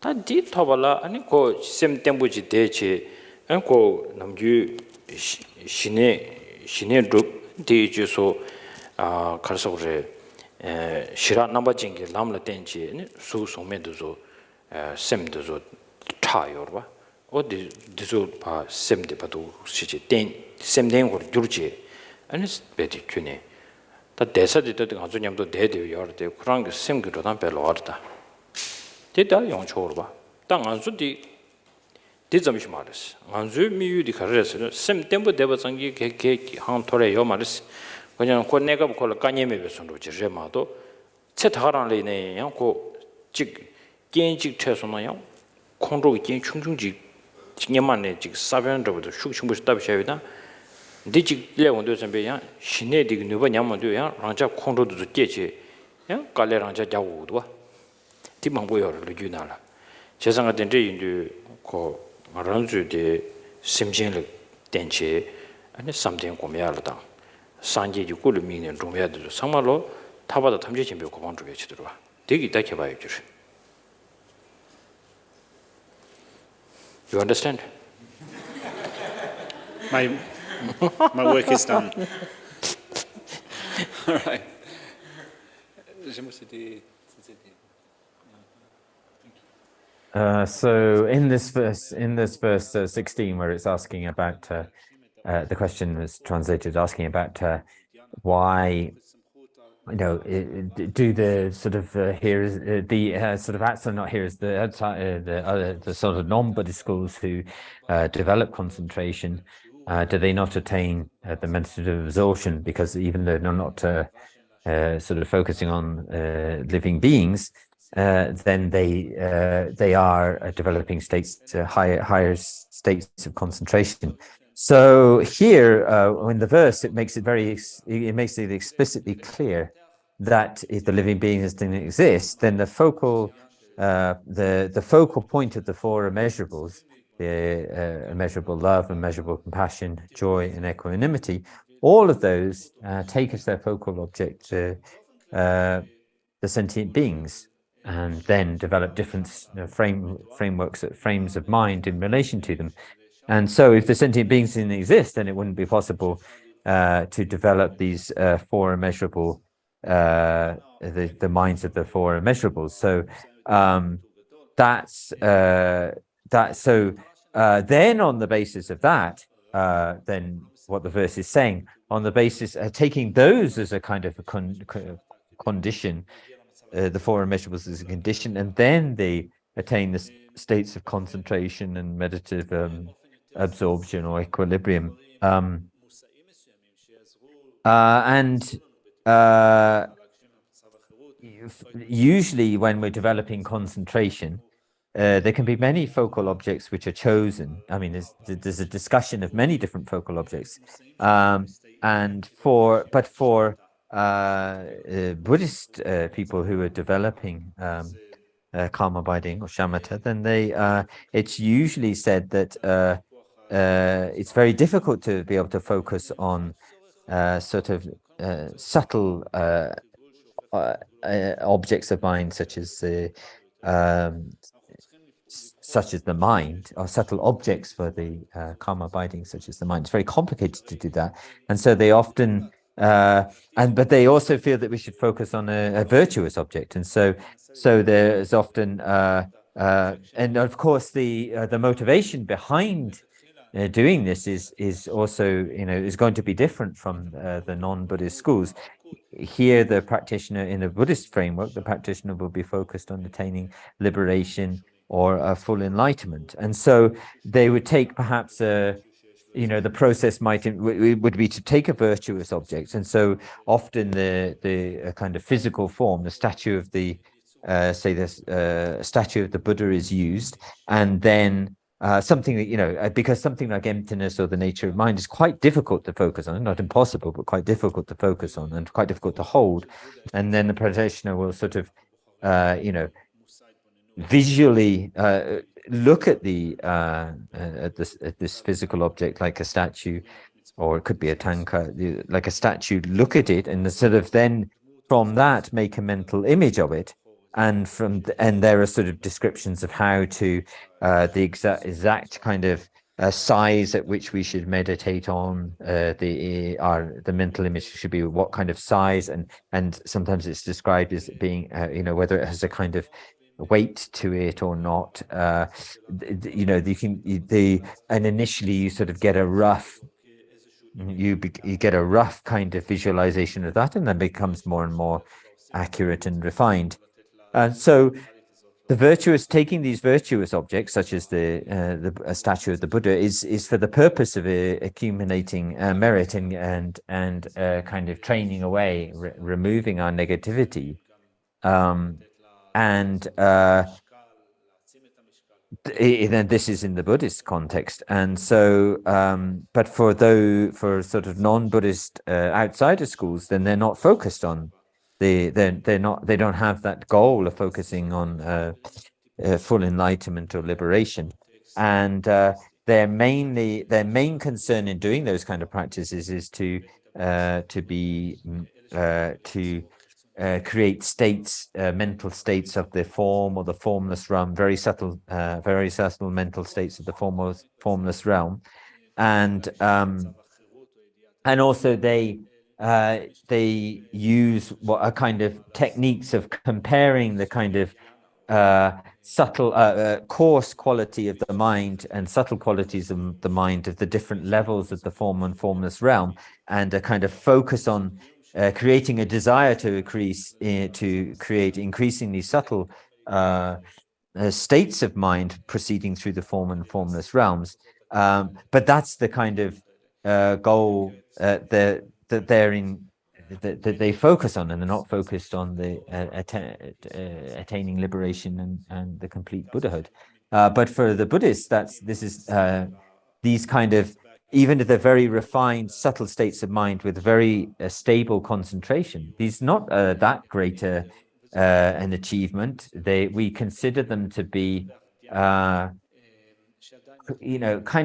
[SPEAKER 2] 다디 토발라 아니 고 셈템부지 대체 안고 남주 신의 룩 대주소 가서 그래 시라 넘버징게 남라 땡지 수송면도서 셈도서 차요 봐 어디 디조 봐 셈데 봐도 시지 땡 셈된 거 줄지 아니 베디 큐네 다 대사디도 아주 냠도 대대요 여러데 그런 게 셈기로단 별로 어렵다 Dita yung chor ba. Ta nganzu di zamshi maris. Nganzu mi yu di khares sem tempo deba zangi ke hang thore yo maris. 그냥 고 내가 걸 까녀메 베선로 지레마도 쳇하랑래 네 양고 직 겐직 최소나요 콘로 겐 충충지 징년만에 직 사변적으로 슉슉 답셔야다 디직 레원도 선배야 신내디 누버 냐면도야 랑자 콘로도 깨지 야 깔레랑자 자고도 디망보여를 유나라 세상에 된데 인도 고 마란주데 심진을 된지 아니 something 고미야르다 산지 육구를 미는 종야들 상말로 타바다 탐지 준비 고방 쪽에 치도록 되게 이따 봐요 주시. You understand?
[SPEAKER 1] My work is done. All right.
[SPEAKER 3] So in this verse 16, where it's asking about the question was translated asking about why, do the sort of hearers, the sort of outside, not hearers, the sort of non-Buddhist schools who develop concentration, do they not attain the meditative absorption? Because even though they're not sort of focusing on living beings, then they are developing states, higher states of concentration. So here, in the verse, it makes it explicitly clear that if the living beings didn't exist, then the focal point of the four immeasurables, the immeasurable love, immeasurable compassion, joy, and equanimity, all of those take as their focal object the sentient beings, and then develop different frames of mind in relation to them. And so if the sentient beings didn't exist, then it wouldn't be possible to develop these four immeasurable, the minds of the four immeasurables. So then on the basis of that, then what the verse is saying, on the basis of taking those as a kind of a condition, the four immeasurables as a condition, and then they attain the states of concentration and meditative absorption or equilibrium. Usually when we're developing concentration, there can be many focal objects which are chosen. I mean, there's a discussion of many different focal objects, but for Buddhist people who are developing calm abiding or shamatha, then it's usually said that it's very difficult to be able to focus on sort of subtle objects of mind, such as the mind, or subtle objects for the calm abiding, such as the mind. It's very complicated to do that, and so they often but they also feel that we should focus on a virtuous object, and so there's often and of course the motivation behind doing this is also is going to be different from the non-Buddhist schools. Here, the practitioner in a Buddhist framework, the practitioner will be focused on attaining liberation or a full enlightenment, and so they would take perhaps the process would be to take a virtuous object, and so often the kind of physical form, the statue of the statue of the Buddha is used, and then something that because something like emptiness or the nature of mind is quite difficult to focus on, not impossible, but quite difficult to focus on and quite difficult to hold, and then the practitioner will sort of visually look at this physical object like a statue, or it could be a tanka, like a statue, look at it and sort of then from that make a mental image of it, and there are sort of descriptions of how to the exact kind of size at which we should meditate on the mental image should be what kind of size, and sometimes it's described as being whether it has a kind of weight to it or not. And initially you sort of get a rough kind of visualization of that, and then becomes more and more accurate and refined. And so the virtuous, taking these virtuous objects, such as a statue of the Buddha, is for the purpose of accumulating merit and kind of training away, removing our negativity, and this is in the Buddhist context. And so, but for sort of non-Buddhist outsider schools, then they're not focused on they don't have that goal of focusing on full enlightenment or liberation, and their main concern in doing those kind of practices is to create states, mental states of the form or the formless realm, very subtle mental states of the formless realm, and also they use what are kind of techniques of comparing the kind of subtle, coarse quality of the mind and subtle qualities of the mind of the different levels of the form and formless realm, and a kind of focus on creating a desire to create increasingly subtle states of mind proceeding through the form and formless realms. But that's the kind of goal that they focus on, and they're not focused on the attaining liberation and the complete Buddhahood. But for the Buddhists, these kind of, even to the very refined, subtle states of mind with very stable concentration, these not that great an achievement. We consider them to be, kind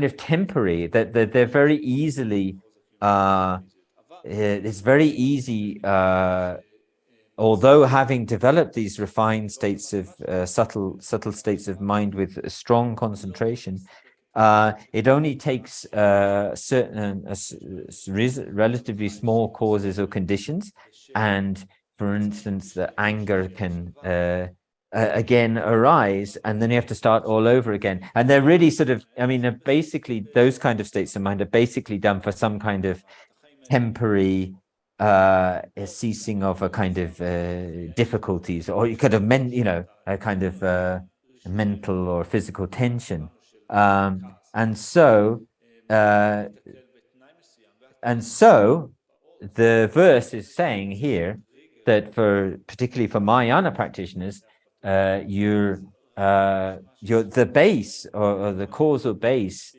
[SPEAKER 3] of temporary. That they're very easily. It's very easy, although having developed these refined states of subtle states of mind with a strong concentration, it only takes relatively small causes or conditions, and for instance, the anger can again arise, and then you have to start all over again. And they're really sort of, basically those kind of states of mind are basically done for some kind of temporary ceasing of a kind of difficulties, or you could have a kind of mental or physical tension, and so the verse is saying here that particularly for Mahayana practitioners, the base or the causal base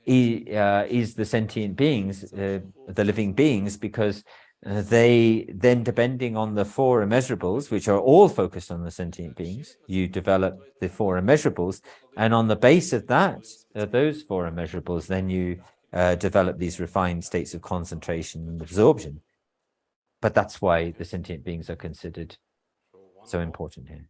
[SPEAKER 3] is the sentient beings, the living beings, because they then, depending on the four immeasurables, which are all focused on the sentient beings, you develop the four immeasurables, and on the base of those four immeasurables, then you develop these refined states of concentration and absorption. But that's why the sentient beings are considered so important here.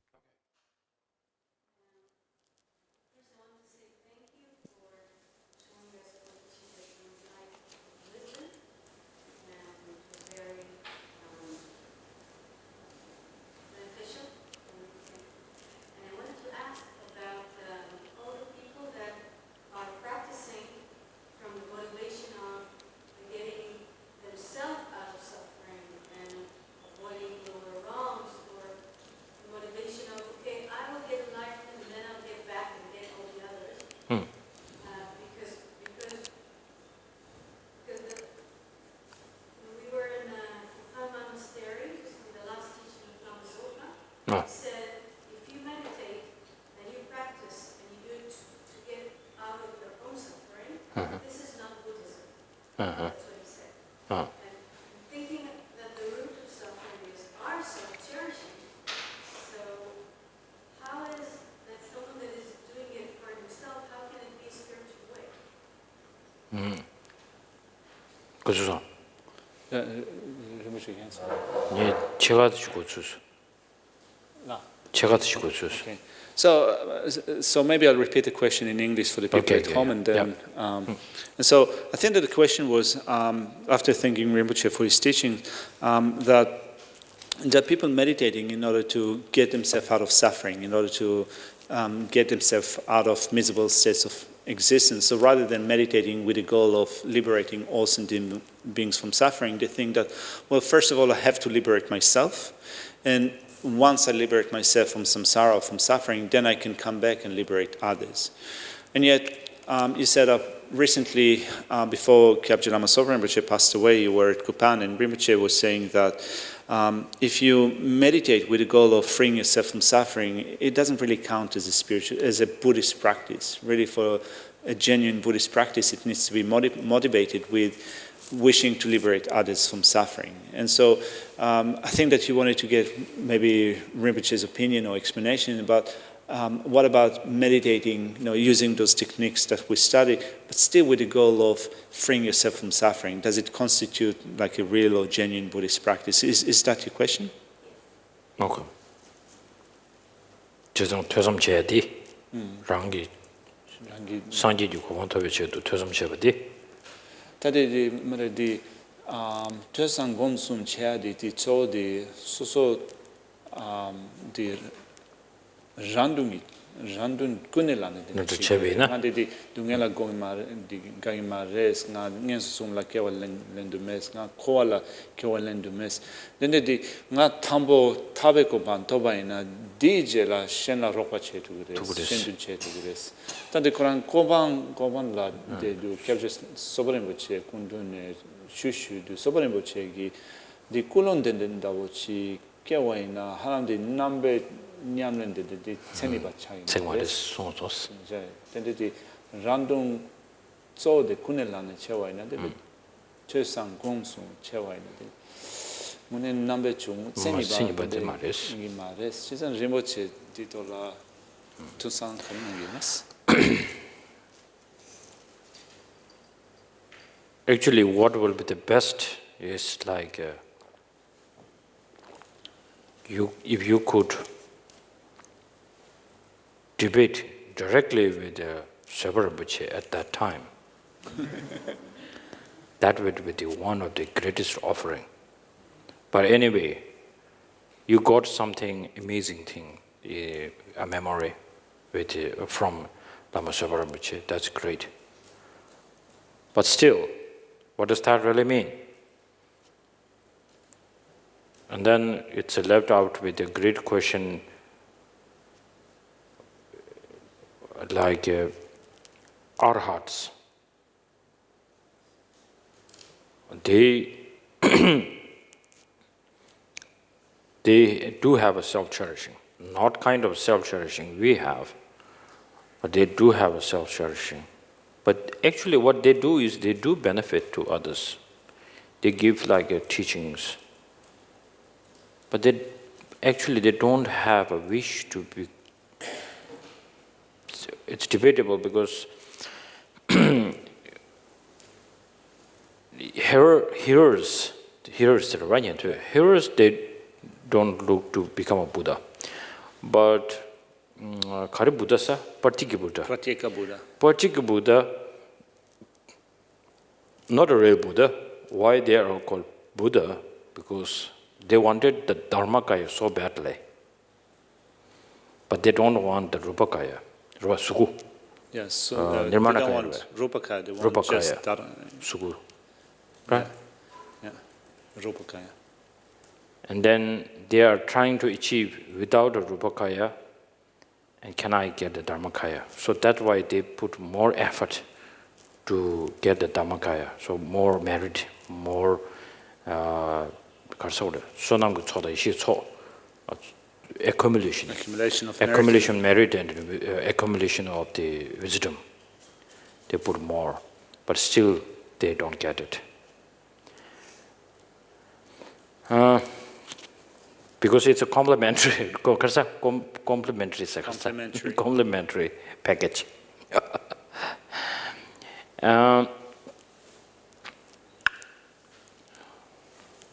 [SPEAKER 2] 그죠?
[SPEAKER 1] Rinpoche again, sorry.
[SPEAKER 2] 예, 제가 드시고 주소. 제가 드시고 주소.
[SPEAKER 1] Okay. So maybe I'll repeat the question in English for the people
[SPEAKER 2] Okay,
[SPEAKER 1] at home, and then.
[SPEAKER 2] yeah.
[SPEAKER 1] And so I think that the question was, after thanking Rinpoche for his teaching, that people meditating in order to get themselves out of suffering, in order to get themselves out of miserable states of existence. So rather than meditating with the goal of liberating all sentient beings from suffering, they think that, well, first of all, I have to liberate myself. And once I liberate myself from samsara, from suffering, then I can come back and liberate others. And yet, you said recently, before Kyabje Lama Sovereign Rinpoche passed away, you were at Kupan, and Rinpoche was saying that if you meditate with the goal of freeing yourself from suffering, it doesn't really count as a Buddhist practice. Really, for a genuine Buddhist practice, it needs to be motivated with wishing to liberate others from suffering. And so I think that you wanted to get maybe Rinpoche's opinion or explanation about what about meditating, using those techniques that we study, but still with the goal of freeing yourself from suffering. Does it constitute like a real or genuine Buddhist practice? Is that your question?
[SPEAKER 2] Okay. 퇴섬 제디 랑기 상지 주고 원토에 제도 퇴섬 제디
[SPEAKER 1] Tadi di Tösang Gomsum Chadi di Tsodi Suso di Randun Kunelani di Dungela Gagimares, na Nensum la Kewa Lendumes, na Koala Kewa Lendumes. Then di na Tambo Tabeko Bantobaina, DJ la Shena Ropa Chetugures, Shendun Chetugures. Tadi Koran Koban la de du Kebjes Sovereign Boche, Kundun Shushu, du Sovereign Bochegi, di Kulon Dendavochi, Kewaina, Haram di Nambe. Nyamlende di Tseniba Chai.
[SPEAKER 2] 생활의 송소스.
[SPEAKER 1] Then di Randung Tso de Kunelane Chewaina, the Tösang Gomsum Chewaina. Mune number chung Tseniba de Mares. She's a Rinpoche Titola Tösang Kamunas.
[SPEAKER 2] Actually, what will be the best is like if you could debate directly with Tsenshab Rinpoche at that time. That would be one of the greatest offering. But anyway, you got something amazing thing, a memory from Lama Tsenshab Rinpoche. That's great. But still, what does that really mean? And then it's left out with a great question like arhats. They do have a self-cherishing, not kind of self-cherishing we have, but they do have a self-cherishing. But actually what they do is they do benefit to others. They give like teachings. But they don't have a wish to be. It's debatable because hearers, they don't look to become a Buddha. But Kari Buddha sa, Pratyeka Buddha, not a real Buddha. Why they are called Buddha? Because they wanted the Dharmakaya so badly. But they don't want the Rupakaya. Sugu.
[SPEAKER 1] Yes, so they don't want Rupakaya, they want just
[SPEAKER 2] Sugu. Right?
[SPEAKER 1] Yeah, Rupakaya.
[SPEAKER 2] And then they are trying to achieve without a Rupakaya, and can I get the Dharmakaya? So that's why they put more effort to get the Dharmakaya. So more merit, more accumulation merit and accumulation of the wisdom. They put more, but still they don't get it. Because it's a complementary package.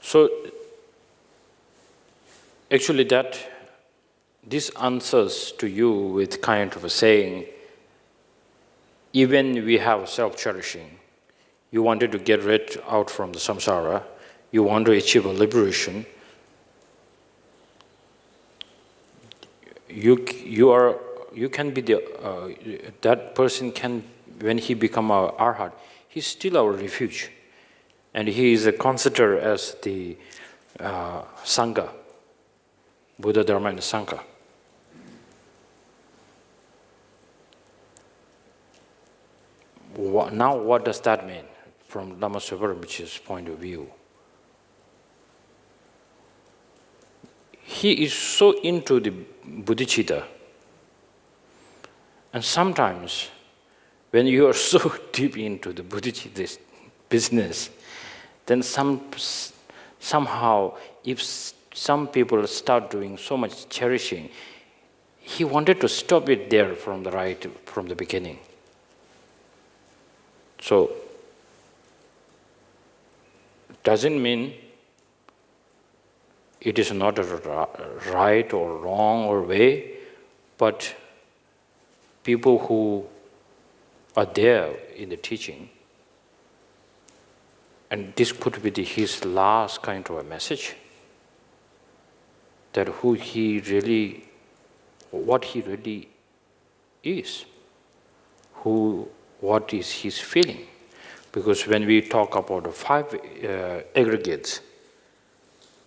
[SPEAKER 2] So actually this answers to you with kind of a saying, even we have self-cherishing, you wanted to get rid out from the samsara, you want to achieve a liberation, you can be that person can, when he become our arhat, he's still our refuge. And he is considered as the Sangha. Buddha, Dharma, and Sangha. Now, what does that mean from Lama Tsopa Rinpoche's point of view? He is so into the bodhicitta, and sometimes when you are so deep into the bodhicitta business, then somehow if some people start doing so much cherishing, he wanted to stop it there from the beginning. So, doesn't mean it is not a right or wrong or way, but people who are there in the teaching, and this could be his last kind of a message, that what he really is, what is his feeling. Because when we talk about the 5 aggregates,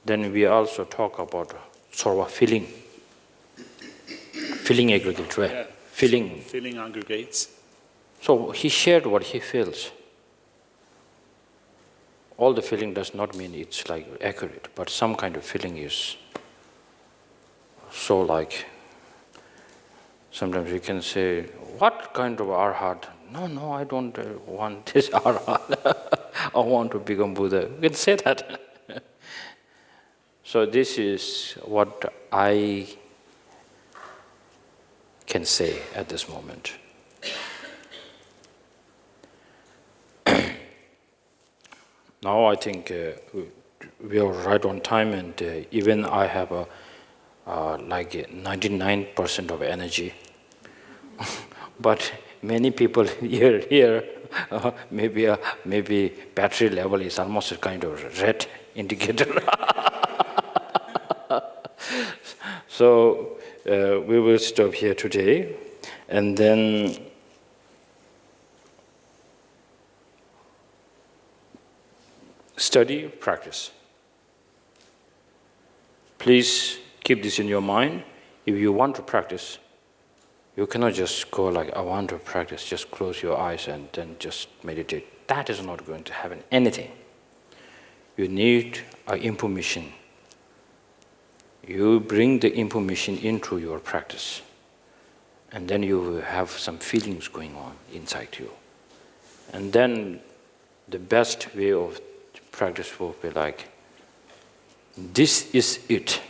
[SPEAKER 2] then we also talk about sort of feeling aggregate, right?
[SPEAKER 1] Yeah. Feeling aggregates.
[SPEAKER 2] So he shared what he feels. All the feeling does not mean it's like accurate, but some kind of feeling is so like, sometimes you can say, what kind of arhat? No, I don't want this arhat. I want to become Buddha. You can say that. So this is what I can say at this moment. Now I think we are right on time, and even I have like 99% of energy. But many people here maybe battery level is almost a kind of red indicator. So we will stop here today, and then study, practice. Please keep this in your mind. If you want to practice, you cannot just go like, I want to practice, just close your eyes and then just meditate. That is not going to happen anything. You need information. You bring the information into your practice, and then you will have some feelings going on inside you. And then the best way of practice will be like, this is it.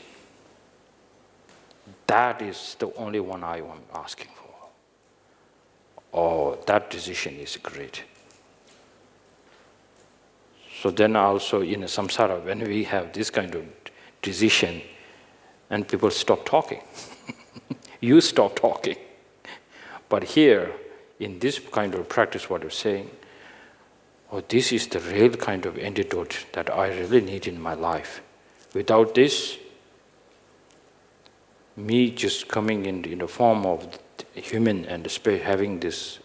[SPEAKER 2] That is the only one I am asking for. Oh, that decision is great. So then also in a samsara, when we have this kind of decision, and people stop talking, you stop talking. But here, in this kind of practice, what you're saying, oh, this is the real kind of antidote that I really need in my life. Without this, me just coming in the form of human and spirit, having this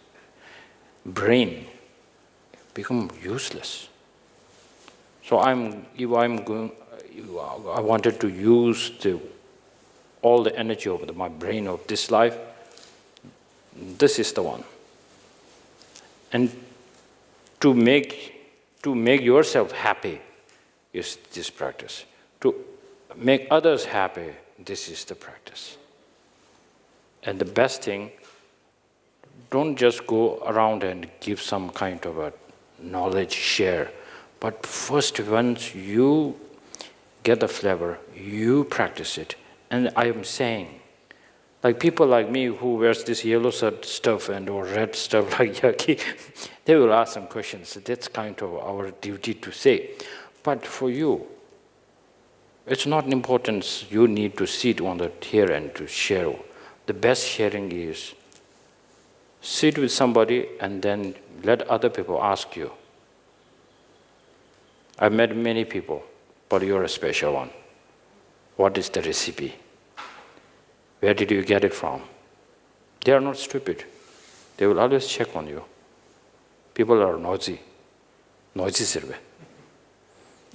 [SPEAKER 2] brain, become useless. So I wanted to use all the energy of my brain of this life. This is the one. And to make yourself happy is this practice. To make others happy, this is the practice. And the best thing, don't just go around and give some kind of a knowledge share, but first, once you get the flavor, you practice it. And I am saying, like people like me who wears this yellow stuff and or red stuff like Yaki, they will ask some questions. That's kind of our duty to say. But for you, it's not important you need to sit on the here and to share. The best sharing is sit with somebody and then let other people ask you. I've met many people, but you're a special one. What is the recipe? Where did you get it from? They are not stupid. They will always check on you. People are noisy survey.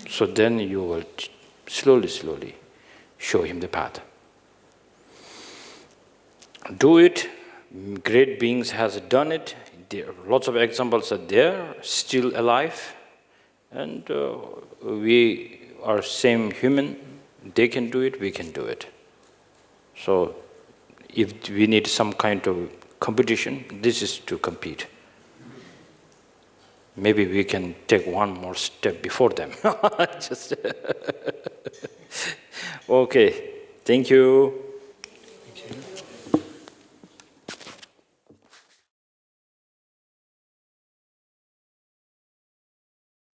[SPEAKER 2] So then you will slowly, show him the path. Do it. Great beings has done it. There, lots of examples are there, still alive. And we are same human. They can do it, we can do it. So if we need some kind of competition, this is to compete. Maybe we can take one more step before them. Just okay, thank you.